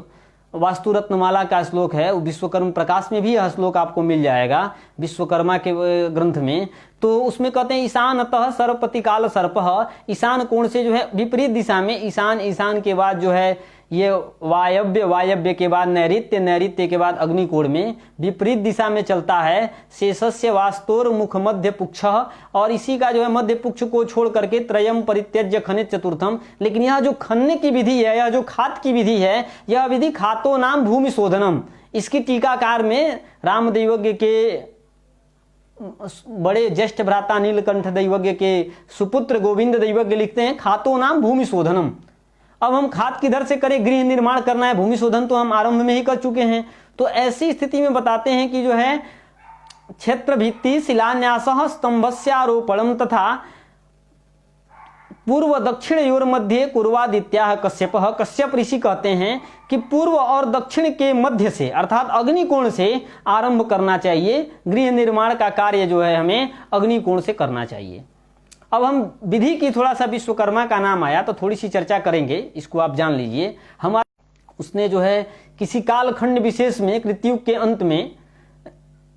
वास्तु रत्नमाला का श्लोक है, विश्वकर्म प्रकाश में भी यह श्लोक आपको मिल जाएगा, विश्वकर्मा के ग्रंथ में। तो उसमें कहते हैं ईशानतः सर्वप्रतिकाल सर्पः, ईशान कोण से जो है विपरीत दिशा में, ईशान, ईशान के बाद जो है ये वायव्य, वायव्य के बाद नैऋत्य, नैऋत्य के बाद अग्निकोण में विपरीत दिशा में चलता है। शेषस्य वास्तोर मुख मध्य पुक्ष, और इसी का जो है मध्य पुक्ष को छोड़ करके त्रयम परित्यज्य खनित चतुर्थम। लेकिन यह जो खनने की विधि है, यह जो खात की विधि है, यह विधि खातो नाम भूमि शोधनम। इसकी टीकाकार में रामदैवज्ञ के बड़े ज्येष्ठ भ्राता नीलकंठ दैवज्ञ के सुपुत्र गोविंद दैवज्ञ लिखते हैं खातो नाम भूमि शोधनम। अब हम खाद किधर से करें, गृह निर्माण करना है, भूमि शोधन तो हम आरंभ में ही कर चुके हैं। तो ऐसी स्थिति में बताते हैं कि जो है क्षेत्र भित्ति शिलान्यासः स्तंभस्यारोपणम तथा पूर्व दक्षिण योर मध्य कुर्वादित्याः कश्यपः। कश्यप ऋषि कहते हैं कि पूर्व और दक्षिण के मध्य से अर्थात अग्निकोण से आरंभ करना चाहिए। गृह निर्माण का कार्य जो है हमें अग्निकोण से करना चाहिए। अब हम विधि की थोड़ा सा, विश्वकर्मा का नाम आया तो थोड़ी सी चर्चा करेंगे, इसको आप जान लीजिए। हमारा उसने जो है किसी कालखंड विशेष में कृतयुग के अंत में,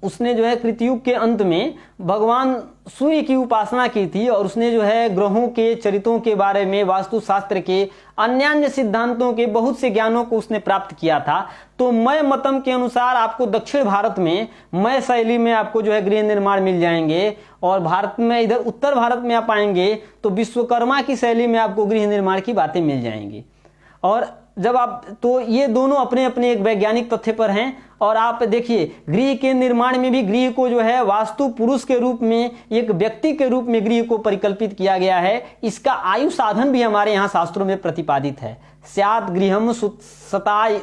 उसने जो है कृतयुग के अंत में भगवान सूर्य की उपासना की थी, और उसने जो है ग्रहों के चरित्रों के बारे में, वास्तुशास्त्र के अन्य सिद्धांतों के बहुत से ज्ञानों को उसने प्राप्त किया था। तो मय मतम के अनुसार आपको दक्षिण भारत में मय शैली में आपको जो है गृह निर्माण मिल जाएंगे, और भारत में इधर उत्तर भारत में आप आएंगे तो विश्वकर्मा की शैली में आपको गृह निर्माण की बातें मिल जाएंगी। और जब आप, तो ये दोनों अपने अपने एक वैज्ञानिक तथ्य पर हैं। और आप देखिए गृह के निर्माण में भी गृह को जो है वास्तु पुरुष के रूप में, एक व्यक्ति के रूप में गृह को परिकल्पित किया गया है। इसका आयु साधन भी हमारे यहाँ शास्त्रों में प्रतिपादित है। स्यात् गृहम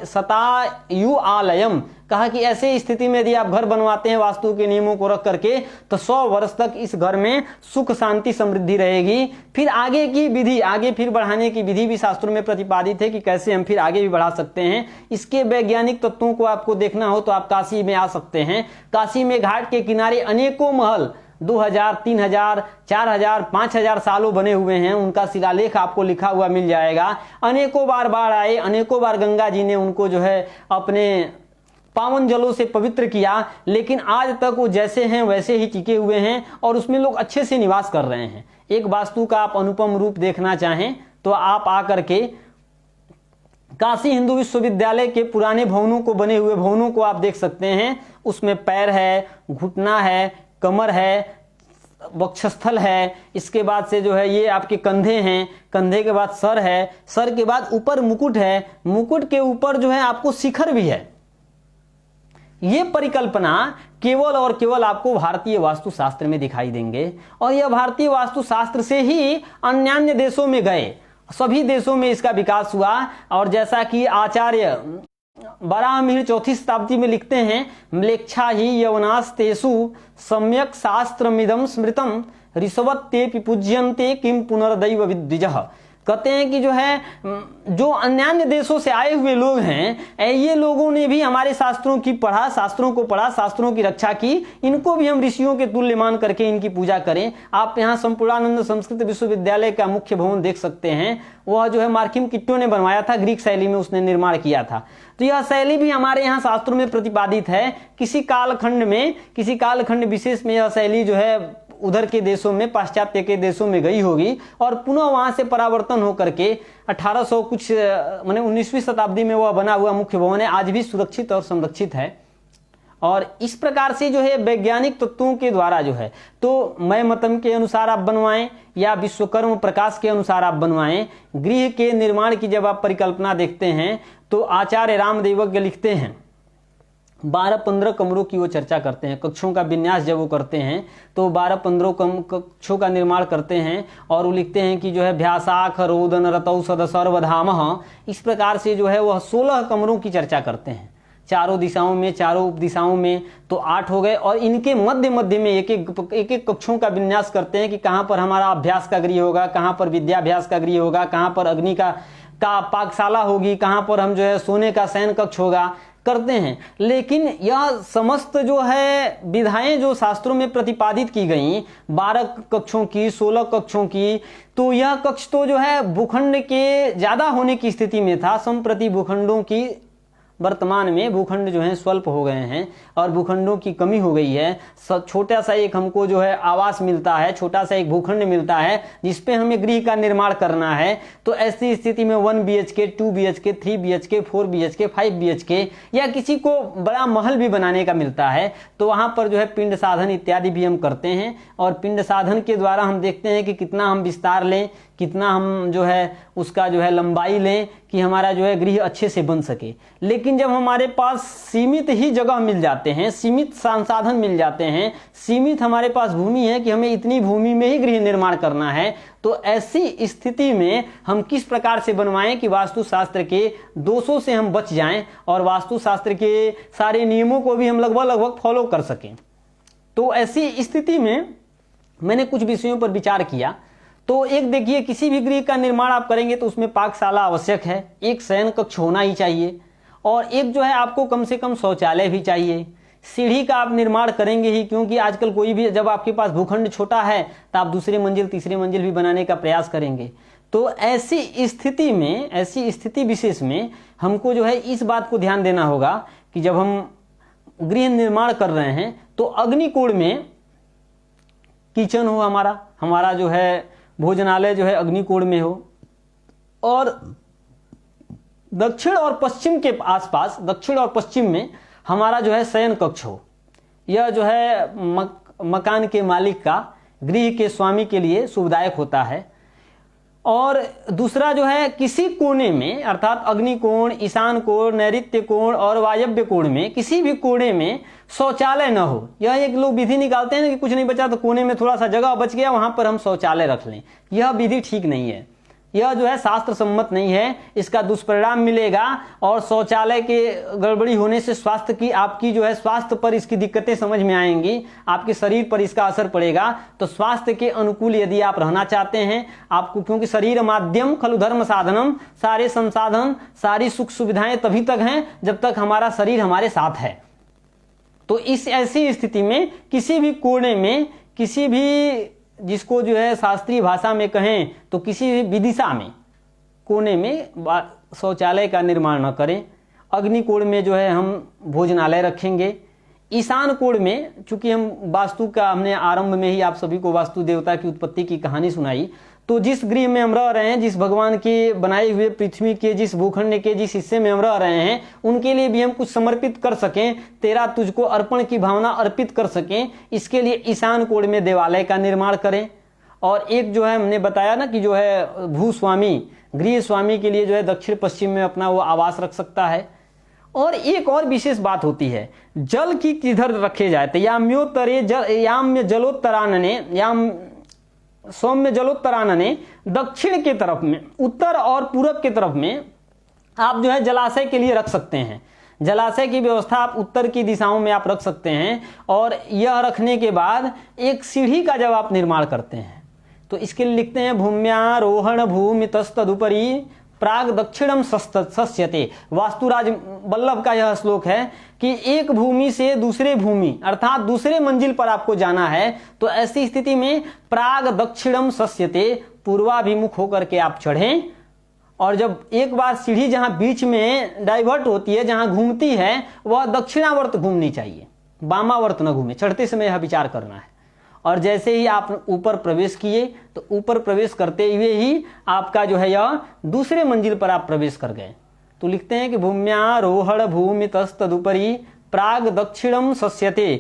शतायु आलयम, कहा कि ऐसे स्थिति में यदि आप घर बनवाते हैं वास्तु के नियमों को रख करके तो 100 वर्ष तक इस घर में सुख शांति समृद्धि रहेगी। फिर आगे की विधि, आगे फिर बढ़ाने की विधि भी शास्त्रों में प्रतिपादित है कि कैसे हम फिर आगे भी बढ़ा सकते हैं। इसके वैज्ञानिक तत्वों को आपको देखना हो तो आप काशी में आ सकते हैं। काशी में घाट के किनारे अनेकों महल 2000, 3000, 4000, 5000 सालों बने हुए हैं। उनका शिलालेख आपको लिखा हुआ मिल जाएगा। अनेकों बार बाढ़ आए, अनेकों बार गंगा जी ने उनको जो है अपने पावन जलों से पवित्र किया, लेकिन आज तक वो जैसे हैं वैसे ही टिके हुए हैं और उसमें लोग अच्छे से निवास कर रहे हैं। एक वास्तु का आप अनुपम रूप देखना चाहें तो आप आकर के काशी हिंदू विश्वविद्यालय के पुराने भवनों को, बने हुए भवनों को आप देख सकते हैं। उसमें पैर है, घुटना है, कमर है, वक्षस्थल है, इसके बाद से जो है ये आपके कंधे हैं, कंधे के बाद सर है, सर के बाद ऊपर मुकुट है, मुकुट के ऊपर जो है आपको शिखर भी है। ये परिकल्पना केवल और केवल आपको भारतीय वास्तुशास्त्र में दिखाई देंगे, और यह भारतीय वास्तुशास्त्र से ही अन्य देशों में गए। सभी देशों में इसका विकास हुआ। और जैसा कि आचार्य वराहमिहिर 4वीं शताब्दी में लिखते हैं, म्लेच्छा ही यवनास्तेषु सम्यक शास्त्रमिदं स्मृतम ऋषवत्तेपि पूज्यन्ते किम पुनर्दैव विद्विजः। कहते हैं कि जो है जो अन्य देशों से आए हुए लोग हैं, ये लोगों ने भी हमारे शास्त्रों की पढ़ा, शास्त्रों को पढ़ा, शास्त्रों की रक्षा की। इनको भी हम ऋषियों के तुल्य मान करके इनकी पूजा करें। आप यहाँ संपूर्णानंद संस्कृत विश्वविद्यालय का मुख्य भवन देख सकते हैं। वह जो है मार्किम किट्टो ने बनवाया था, ग्रीक शैली में उसने निर्माण किया था। तो यह शैली भी हमारे यहाँ शास्त्रों में प्रतिपादित है। किसी कालखंड में, किसी कालखंड विशेष में यह शैली जो है उधर के देशों में, पाश्चात्य के देशों में गई होगी, और पुनः वहां से परावर्तन होकर के 1800 कुछ माने 19वीं शताब्दी में वह बना हुआ मुख्य भवन है, आज भी सुरक्षित और संरक्षित है। और इस प्रकार से जो है वैज्ञानिक तत्वों के द्वारा जो है, तो मय मतम के अनुसार आप बनवाएं या विश्वकर्म प्रकाश के अनुसार आप बनवाएं, गृह के निर्माण की जब आप परिकल्पना देखते हैं तो आचार्य रामदैवज्ञ लिखते हैं 12-15 कमरों की वो चर्चा करते हैं। कक्षों का विन्यास जब वो करते हैं तो 12-15 कक्षों का निर्माण करते हैं, और वो लिखते हैं कि जो है भ्यासाख रोदन रतौ सद सर्वधामः, इस प्रकार से जो है वह 16 कमरों की चर्चा करते हैं। चारों दिशाओं में, चारों उपदिशाओं में तो 8 हो गए, और इनके मध्य मध्य में एक एक कक्षों का विन्यास करते हैं कि कहाँ पर हमारा अभ्यास का गृह होगा, कहाँ पर विद्याभ्यास का गृह होगा, कहाँ पर अग्नि का पाकशाला होगी, कहाँ पर हम जो है सोने का शयन कक्ष होगा, करते हैं। लेकिन यह समस्त जो है विधाएं जो शास्त्रों में प्रतिपादित की गई, 12 कक्षों की, 16 कक्षों की, तो यह कक्ष तो जो है भूखंड के ज्यादा होने की स्थिति में था। संप्रति भूखंडों की वर्तमान में भूखंड जो है स्वल्प हो गए हैं और भूखंडों की कमी हो गई है। छोटा सा एक हमको जो है आवास मिलता है, छोटा सा एक भूखंड मिलता है जिसपे हमें गृह का निर्माण करना है। तो ऐसी स्थिति में 1 BHK, 2 BHK, 3 BHK, 4 BHK, 5 BHK या किसी को बड़ा महल भी बनाने का मिलता है, तो वहां पर जो है पिंड साधन इत्यादि भी हम करते हैं। और पिंड साधन के द्वारा हम देखते हैं कि कितना हम विस्तार लें, कितना हम जो है उसका जो है लंबाई लें कि हमारा जो है गृह अच्छे से बन सके। लेकिन जब हमारे पास सीमित ही जगह मिल जाते हैं, सीमित संसाधन मिल जाते हैं, सीमित हमारे पास भूमि है कि हमें इतनी भूमि में ही गृह निर्माण करना है, तो ऐसी स्थिति में हम किस प्रकार से बनवाएं कि वास्तुशास्त्र के दोषों से हम बच जाएं और वास्तुशास्त्र के सारे नियमों को भी हम लगभग फॉलो कर सकें। तो ऐसी स्थिति में मैंने कुछ विषयों पर विचार किया। तो एक देखिए, किसी भी गृह का निर्माण आप करेंगे तो उसमें पाकशाला आवश्यक है, एक शयन कक्ष होना ही चाहिए और एक जो है आपको कम से कम शौचालय भी चाहिए। सीढ़ी का आप निर्माण करेंगे ही, क्योंकि आजकल कोई भी, जब आपके पास भूखंड छोटा है तो आप दूसरे मंजिल तीसरे मंजिल भी बनाने का प्रयास करेंगे। तो ऐसी स्थिति में, ऐसी स्थिति विशेष में हमको जो है इस बात को ध्यान देना होगा कि जब हम गृह निर्माण कर रहे हैं तो अग्निकोण में किचन हो, हमारा जो है भोजनालय जो है अग्निकोण में हो और दक्षिण और पश्चिम के आसपास, दक्षिण और पश्चिम में हमारा जो है शयन कक्ष हो। यह जो है मकान के मालिक का, गृह के स्वामी के लिए शुभदायक होता है। और दूसरा जो है किसी कोने में, अर्थात अग्निकोण, ईशान कोण, नैऋत्य कोण और वायव्य कोण में किसी भी कोने में शौचालय न हो। यह एक लोग विधि निकालते हैं कि कुछ नहीं बचा तो कोने में थोड़ा सा जगह बच गया, वहां पर हम शौचालय रख लें। यह विधि ठीक नहीं है, यह जो है शास्त्र सम्मत नहीं है। इसका दुष्परिणाम मिलेगा और शौचालय के गड़बड़ी होने से स्वास्थ्य की, आपकी जो है स्वास्थ्य पर इसकी दिक्कतें समझ में आएंगी, आपके शरीर पर इसका असर पड़ेगा। तो स्वास्थ्य के अनुकूल यदि आप रहना चाहते हैं आपको, क्योंकि शरीर माध्यम खलु धर्म साधनम, सारे संसाधन, सारी सुख सुविधाएं तभी तक हैं जब तक हमारा शरीर हमारे साथ है। तो इस ऐसी स्थिति में किसी भी कोने में, किसी भी, जिसको जो है शास्त्रीय भाषा में कहें तो किसी भी विदिशा में, कोने में शौचालय का निर्माण न करें। अग्निकोण में जो है हम भोजनालय रखेंगे। ईशान कोण में, चूंकि हम वास्तु का, हमने आरंभ में ही आप सभी को वास्तु देवता की उत्पत्ति की कहानी सुनाई, तो जिस गृह में हम रह रहे हैं, जिस भगवान के बनाए हुए पृथ्वी के जिस भूखंड के जिस हिस्से में हम रह रहे हैं, उनके लिए भी हम कुछ समर्पित कर सकें, तेरा तुझको अर्पण की भावना अर्पित कर सकें, इसके लिए ईशान कोण में देवालय का निर्माण करें। और एक जो है हमने बताया ना कि जो है भूस्वामी, गृह स्वामी के लिए जो है दक्षिण पश्चिम में अपना वो आवास रख सकता है। और एक और विशेष बात होती है, जल की किधर रखे जाए, तो याम्योत्तरे याम्य जलोत्तरानने, याम सौम्य जलोत्तरानने, दक्षिण के तरफ में, उत्तर और पूरब के तरफ में आप जो है जलाशय के लिए रख सकते हैं। जलाशय की व्यवस्था आप उत्तर की दिशाओं में आप रख सकते हैं। और यह रखने के बाद एक सीढ़ी का जब आप निर्माण करते हैं तो इसके लिए लिखते हैं, भूम्यारोहण भूमितस्तदुपरि प्राग दक्षिणम सस्यते। वास्तुराज वल्लभ का यह श्लोक है कि एक भूमि से दूसरे भूमि, अर्थात दूसरे मंजिल पर आपको जाना है, तो ऐसी स्थिति में प्राग दक्षिणम सस्यते, पूर्वाभिमुख होकर के आप चढ़ें। और जब एक बार सीढ़ी जहां बीच में डाइवर्ट होती है, जहां घूमती है, वह दक्षिणावर्त घूमनी चाहिए, वामावर्त न घूमे। चढ़ते समय यह विचार करना है। और जैसे ही आप ऊपर प्रवेश किए तो ऊपर प्रवेश करते हुए ही आपका जो है यह दूसरे मंजिल पर आप प्रवेश कर गए। तो लिखते हैं कि भूम्यारोहण भूमितस्तदुपरि प्राग दक्षिणम सस्यते।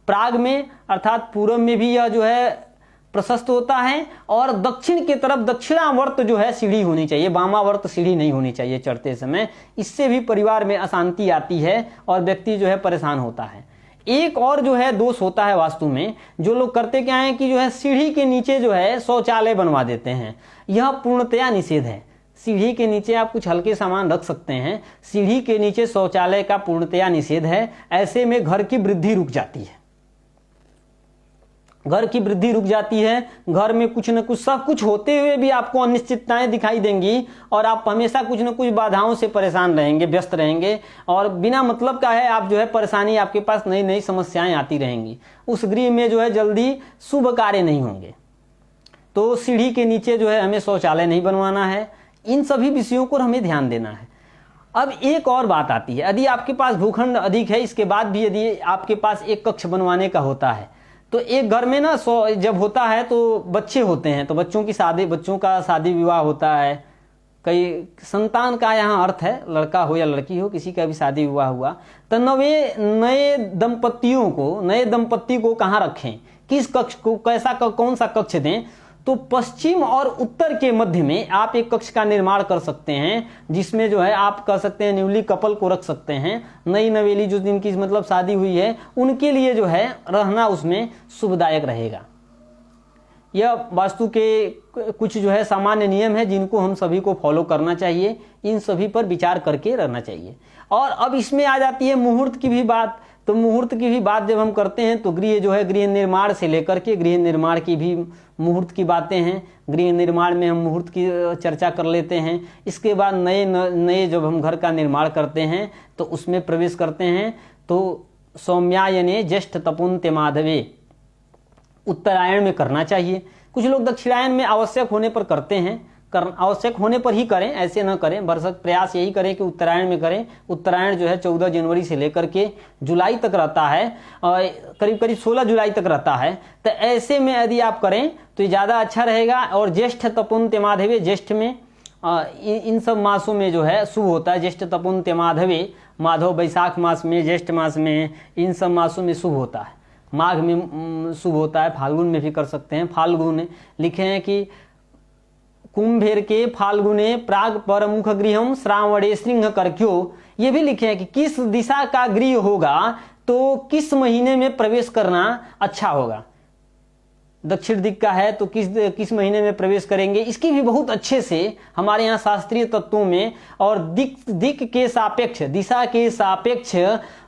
प्राग में अर्थात पूर्व में भी यह जो है प्रशस्त होता है और दक्षिण की तरफ दक्षिणावर्त जो है सीढ़ी होनी चाहिए, वामावर्त सीढ़ी नहीं होनी चाहिए चढ़ते समय। इससे भी परिवार में अशांति आती है और व्यक्ति जो है परेशान होता है। एक और जो है दोष होता है वास्तु में, जो लोग करते क्या है कि जो है सीढ़ी के नीचे जो है शौचालय बनवा देते हैं। यह पूर्णतया निषेध है। सीढ़ी के नीचे आप कुछ हल्के सामान रख सकते हैं, सीढ़ी के नीचे शौचालय का पूर्णतया निषेध है। ऐसे में घर की वृद्धि रुक जाती है, घर की वृद्धि रुक जाती है। घर में कुछ न कुछ, सब कुछ होते हुए भी आपको अनिश्चितताएं दिखाई देंगी और आप हमेशा कुछ न कुछ बाधाओं से परेशान रहेंगे, व्यस्त रहेंगे और बिना मतलब का है आप जो है परेशानी, आपके पास नई नई समस्याएं आती रहेंगी। उस गृह में जो है जल्दी शुभ कार्य नहीं होंगे। तो सीढ़ी के नीचे जो है हमें शौचालय नहीं बनवाना है। इन सभी विषयों को हमें ध्यान देना है। अब एक और बात आती है, यदि आपके पास भूखंड अधिक है, इसके बाद भी यदि आपके पास एक कक्ष बनवाने का होता है, तो एक घर में ना जब होता है तो बच्चे होते हैं, तो बच्चों का शादी विवाह होता है, कई संतान का यहाँ अर्थ है, लड़का हो या लड़की हो, किसी का भी शादी विवाह हुआ, तो नए दंपत्ति को कहाँ रखें, किस कक्ष को, कौन सा कक्ष दें, तो पश्चिम और उत्तर के मध्य में आप एक कक्ष का निर्माण कर सकते हैं, जिसमें जो है आप कर सकते हैं न्यूली कपल को रख सकते हैं, नई नवेली जो जिनकी मतलब शादी हुई है उनके लिए जो है रहना उसमें शुभदायक रहेगा। यह वास्तु के कुछ जो है सामान्य नियम है जिनको हम सभी को फॉलो करना चाहिए, इन सभी पर विचार करके रहना चाहिए। और अब इसमें आ जाती है मुहूर्त की भी बात। तो मुहूर्त की भी बात जब हम करते हैं तो गृह जो है, गृह निर्माण से लेकर के गृह निर्माण की भी मुहूर्त की बातें हैं। गृह निर्माण में हम मुहूर्त की चर्चा कर लेते हैं। इसके बाद नए जब हम घर का निर्माण करते हैं तो उसमें प्रवेश करते हैं, तो सौम्यायने ज्येष्ठ तपुन्ते माधवे उत्तरायण में करना चाहिए। कुछ लोग दक्षिणायन में आवश्यक होने पर करते हैं, आवश्यक होने पर ही करें, ऐसे न करें। भरसक प्रयास यही करें कि उत्तरायण में करें। उत्तरायण जो है 14 जनवरी से लेकर के जुलाई तक रहता है, करीब करीब 16 जुलाई तक रहता है। तो ऐसे में यदि आप करें तो ये ज़्यादा अच्छा रहेगा। और ज्येष्ठ तपुन्ते माधवे, ज्येष्ठ में इन सब मासों में जो है शुभ होता है। ज्येष्ठ तपुन्ते माधवे, माधव बैसाख मास में, ज्येष्ठ मास में, इन सब मासों में शुभ होता है। माघ में शुभ होता है, फाल्गुन में भी कर सकते हैं। फाल्गुन लिखे हैं कि कुंभेर के फाल्गुने प्राग परमुख गृहम श्रावणे सिंह करक्यो, ये भी लिखे हैं कि किस दिशा का गृह होगा तो किस महीने में प्रवेश करना अच्छा होगा। दक्षिण दिक का है तो किस महीने में प्रवेश करेंगे, इसकी भी बहुत अच्छे से हमारे यहाँ शास्त्रीय तत्वों में और दिक के सापेक्ष, दिशा के सापेक्ष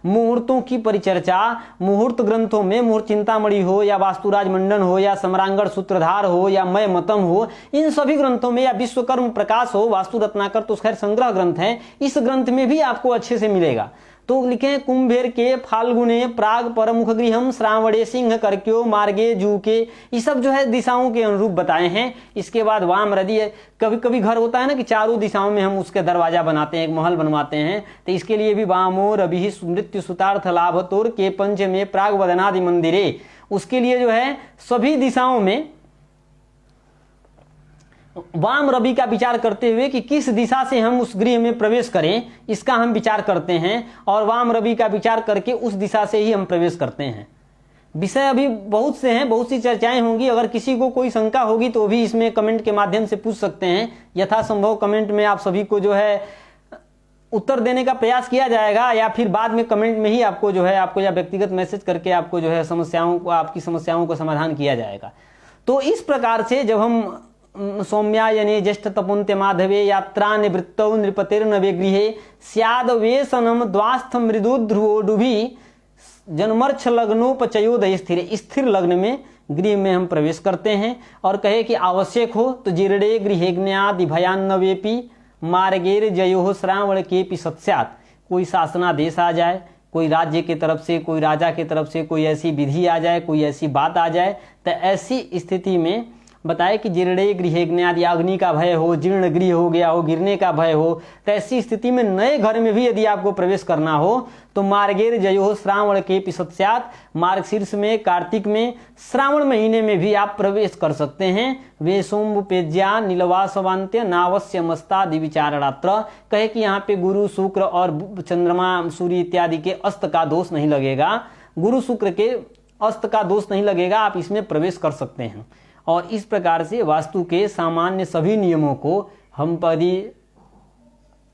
मुहूर्तों की परिचर्चा मुहूर्त ग्रंथों में, मुहूर्त चिंतामणि हो या वास्तुराज मंडन हो या सम्रांगण सूत्रधार हो या मय मतम हो, इन सभी ग्रंथों में, या विश्वकर्म प्रकाश हो, वास्तु रत्नाकर तो खैर संग्रह ग्रंथ है, इस ग्रंथ में भी आपको अच्छे से मिलेगा। तो लिखे कुंभेर के फाल्गुने प्राग परमुख गृहम श्रावणे सिंह करक्यो मार्गे जूके, ये सब जो है दिशाओं के अनुरूप बताए हैं। इसके बाद वाम रदि, कभी कभी घर होता है ना कि चारों दिशाओं में हम उसके दरवाजा बनाते हैं, एक महल बनवाते हैं, तो इसके लिए भी वामो रवि मृत्यु सुतार्थ लाभ तोर के पंच में प्राग वदनादि मंदिरे, उसके लिए जो है सभी दिशाओं में वाम रवि का विचार करते हुए कि किस दिशा से हम उस गृह में प्रवेश करें, इसका हम विचार करते हैं। और वाम रवि का विचार करके उस दिशा से ही हम प्रवेश करते हैं। विषय अभी बहुत से हैं, बहुत सी चर्चाएं होंगी। अगर किसी को कोई शंका होगी तो भी इसमें कमेंट के माध्यम से पूछ सकते हैं। यथासंभव कमेंट में आप सभी को जो है उत्तर देने का प्रयास किया जाएगा, या फिर बाद में कमेंट में ही आपको जो है, आपको या व्यक्तिगत मैसेज करके आपको जो है आपकी समस्याओं को समाधान किया जाएगा। तो इस प्रकार से जब हम सौम्यायने ज्येष्ठ तपुन्ते माधवे यात्रा निवृत्तौ नृपतिर्नवे गृहे स्यादवेशनम द्वास्थ मृदु ध्रुवोडुभि जन्मर्क्ष लग्नोपचयोदय स्थिर, स्थिर लग्न में गृह में हम प्रवेश करते हैं। और कहे कि आवश्यक हो तो जीर्णे गृहेज्ञादि भयान्नवेपि मार्गेर जयो श्रावण के सत्स्यात्, कोई शासनादेश आ जाए, कोई राज्य की तरफ से, कोई राजा की तरफ से कोई ऐसी विधि आ जाए, कोई ऐसी बात आ जाए, तो ऐसी स्थिति में बताए कि जीर्णे गृहेज्ञादि, अग्नि का भय हो, जीर्ण गृह हो गया हो, गिरने का भय हो, तो ऐसी स्थिति में नए घर में भी यदि आपको प्रवेश करना हो तो मार्गेर जयो श्रावण के सत्स्यात्, मार्ग शीर्ष में, कार्तिक में, श्रावण महीने में भी आप प्रवेश कर सकते हैं। वे सोमुपेज्या नीलवासवान्त्य नावस्य मस्तादि विचारणात्र, कहे कि यहाँ पे गुरु शुक्र और चंद्रमा सूर्य इत्यादि के अस्त का दोष नहीं लगेगा, गुरु शुक्र के अस्त का दोष नहीं लगेगा, आप इसमें प्रवेश कर सकते हैं। और इस प्रकार से वास्तु के सामान्य सभी नियमों को हम यदि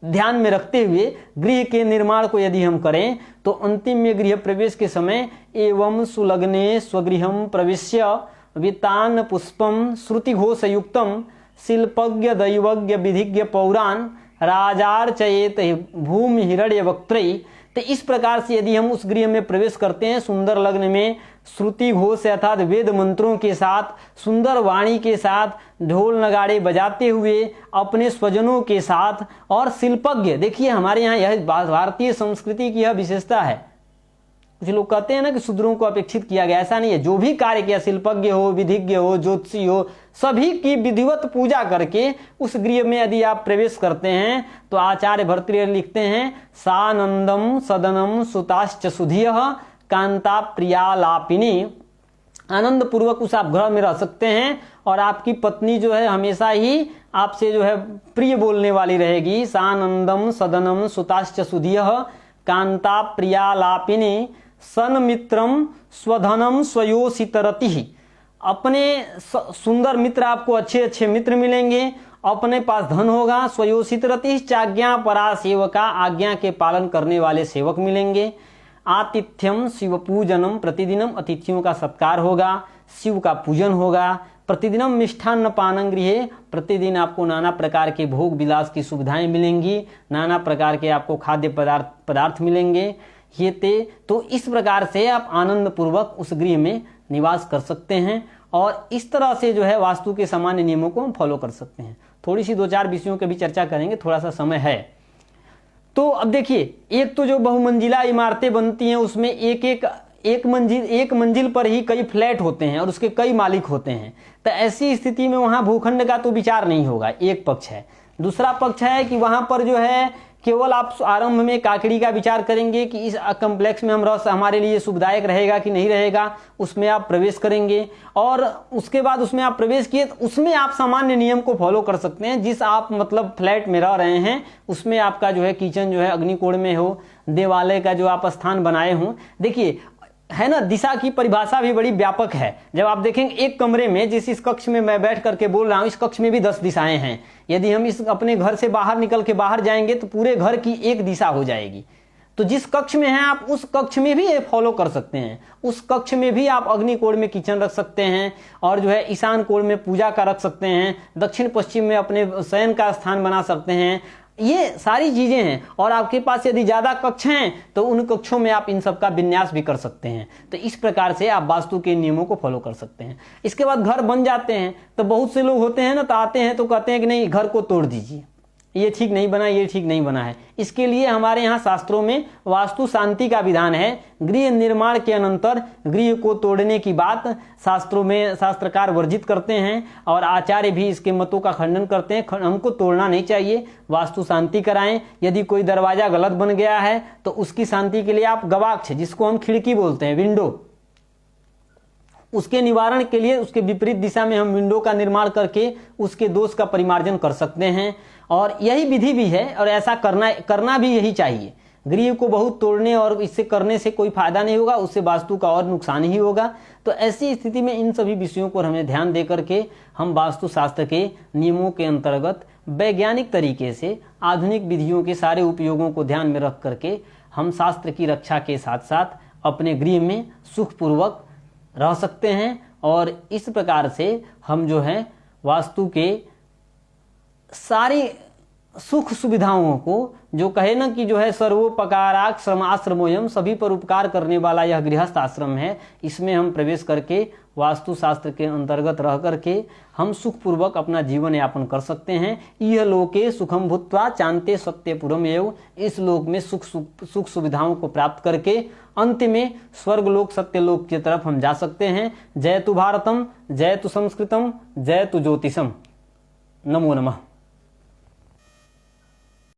ध्यान में रखते हुए गृह के निर्माण को यदि हम करें तो अंतिम में गृह प्रवेश के समय एवं सुलग्ने स्वगृहम प्रविश्य वितान पुष्पम श्रुतिघोषयुक्तम शिल्पज्ञ दैवज्ञ विधिज्ञ पौराण राजार्चयेत भूमि हिरण्य वक्त्रयी। तो इस प्रकार से यदि हम उस गृह में प्रवेश करते हैं सुंदर लग्न में, श्रुति घोष अर्थात वेद मंत्रों के साथ, सुंदर वाणी के साथ, ढोल नगाड़े बजाते हुए, अपने स्वजनों के साथ, और शिल्पज्ञ, देखिए हमारे यहाँ यह भारतीय संस्कृति की यह विशेषता है, कुछ लोग कहते हैं ना कि शूद्रों को अपेक्षित किया गया, ऐसा नहीं है। जो भी कार्य किया, शिल्पज्ञ हो, विधिज्ञ हो, ज्योतिषी हो, सभी की विधिवत पूजा करके उस गृह में यदि आप प्रवेश करते हैं तो आचार्य भर्तृहरि लिखते हैं सानंदम सदनम सुताश्च सुधियः कांता प्रियालापिनी। आनंद पूर्वक उस आप घर में रह सकते हैं और आपकी पत्नी जो है हमेशा ही आपसे जो है प्रिय बोलने वाली रहेगी। सानंदम सदनम सुताश्च सुधियः कांता प्रियालापिनी सन्मित्रम स्वधनम स्वयोषितरति। अपने सुंदर मित्र, आपको अच्छे अच्छे मित्र मिलेंगे, अपने पास धन होगा। स्वयोषितरति चाज्ञा परा सेवका, आज्ञा के पालन करने वाले सेवक मिलेंगे। आतिथ्यम शिव पूजनम, प्रतिदिनम अतिथियों का सत्कार होगा, शिव का पूजन होगा। प्रतिदिनम मिष्ठान्न पानं गृहे, प्रतिदिन आपको नाना प्रकार के भोग विलास की सुविधाएं मिलेंगी, नाना प्रकार के आपको खाद्य पदार्थ मिलेंगे। ये तो इस प्रकार से आप आनंद पूर्वक उस गृह में निवास कर सकते हैं और इस तरह से जो है वास्तु के सामान्य नियमों को हम फॉलो कर सकते हैं। थोड़ी सी 2-4 विषयों की भी चर्चा करेंगे, थोड़ा सा समय है। तो अब देखिए, एक तो जो बहुमंजिला इमारतें बनती हैं उसमें एक मंजिल पर ही कई फ्लैट होते हैं और उसके कई मालिक होते हैं। तो ऐसी स्थिति में वहां भूखंड का तो विचार नहीं होगा, एक पक्ष है। दूसरा पक्ष है कि वहां पर जो है केवल आप आरंभ में काकड़ी का विचार करेंगे कि इस कम्प्लेक्स में हम हमारे लिए सुखदायक रहेगा कि नहीं रहेगा, उसमें आप प्रवेश करेंगे और उसके बाद उसमें आप प्रवेश किए तो उसमें आप सामान्य नियम को फॉलो कर सकते हैं। जिस आप मतलब फ्लैट में रह रहे हैं उसमें आपका जो है किचन जो है अग्निकोण में हो, देवालय का जो आप स्थान बनाए हों। देखिए है ना, दिशा की परिभाषा भी बड़ी व्यापक है। जब आप देखेंगे एक कमरे में, जिस इस कक्ष में मैं बैठ करके बोल रहा हूं, इस कक्ष में भी 10 दिशाएं हैं। यदि हम इस अपने घर से बाहर निकल के बाहर जाएंगे तो पूरे घर की एक दिशा हो जाएगी। तो जिस कक्ष में हैं आप उस कक्ष में भी ये फॉलो कर सकते हैं। उस कक्ष में भी आप अग्निकोण में किचन रख सकते हैं और जो है ईशान कोण में पूजा का रख सकते हैं, दक्षिण पश्चिम में अपने शयन का स्थान बना सकते हैं। ये सारी चीजें हैं और आपके पास यदि ज्यादा कक्ष हैं तो उन कक्षों में आप इन सब का विन्यास भी कर सकते हैं। तो इस प्रकार से आप वास्तु के नियमों को फॉलो कर सकते हैं। इसके बाद घर बन जाते हैं तो बहुत से लोग होते हैं ना, तो आते हैं तो कहते हैं कि नहीं घर को तोड़ दीजिए, ये ठीक नहीं बना, ये ठीक नहीं बना है। इसके लिए हमारे यहाँ शास्त्रों में वास्तु शांति का विधान है। गृह निर्माण के अनंतर गृह को तोड़ने की बात शास्त्रों में शास्त्रकार वर्जित करते हैं और आचार्य भी इसके मतों का खंडन करते हैं। हमको तोड़ना नहीं चाहिए, वास्तु शांति कराएं। यदि कोई दरवाजा गलत बन गया है तो उसकी शांति के लिए आप गवाक्ष, जिसको हम खिड़की बोलते हैं, विंडो, उसके निवारण के लिए उसके विपरीत दिशा में हम विंडो का निर्माण करके उसके दोष का परिमार्जन कर सकते हैं। और यही विधि भी है और ऐसा करना भी यही चाहिए। गृह को बहुत तोड़ने और इससे करने से कोई फायदा नहीं होगा, उससे वास्तु का और नुकसान ही होगा। तो ऐसी स्थिति में इन सभी विषयों को हमें ध्यान दे करके हम वास्तु शास्त्र के नियमों के अंतर्गत वैज्ञानिक तरीके से आधुनिक विधियों के सारे उपयोगों को ध्यान में रख करके हम शास्त्र की रक्षा के साथ साथ अपने गृह में सुखपूर्वक रह सकते हैं। और इस प्रकार से हम जो है वास्तु के सारी सुख सुविधाओं को, जो कहे ना कि जो है सर्वोपकाराक श्रमाश्रमोयम, सभी पर उपकार करने वाला यह गृहस्थ आश्रम है, इसमें हम प्रवेश करके वास्तु शास्त्र के अंतर्गत रह करके हम सुखपूर्वक अपना जीवन यापन कर सकते हैं। यह लोके सुखम भूत्वा चांते सत्यपुरम एव, इस लोक में सुख सुविधाओं को प्राप्त करके अंत में स्वर्गलोक सत्यलोक की तरफ हम जा सकते हैं। जय तु भारतम, जय तु संस्कृतम, जय तु ज्योतिषम। नमो नमः।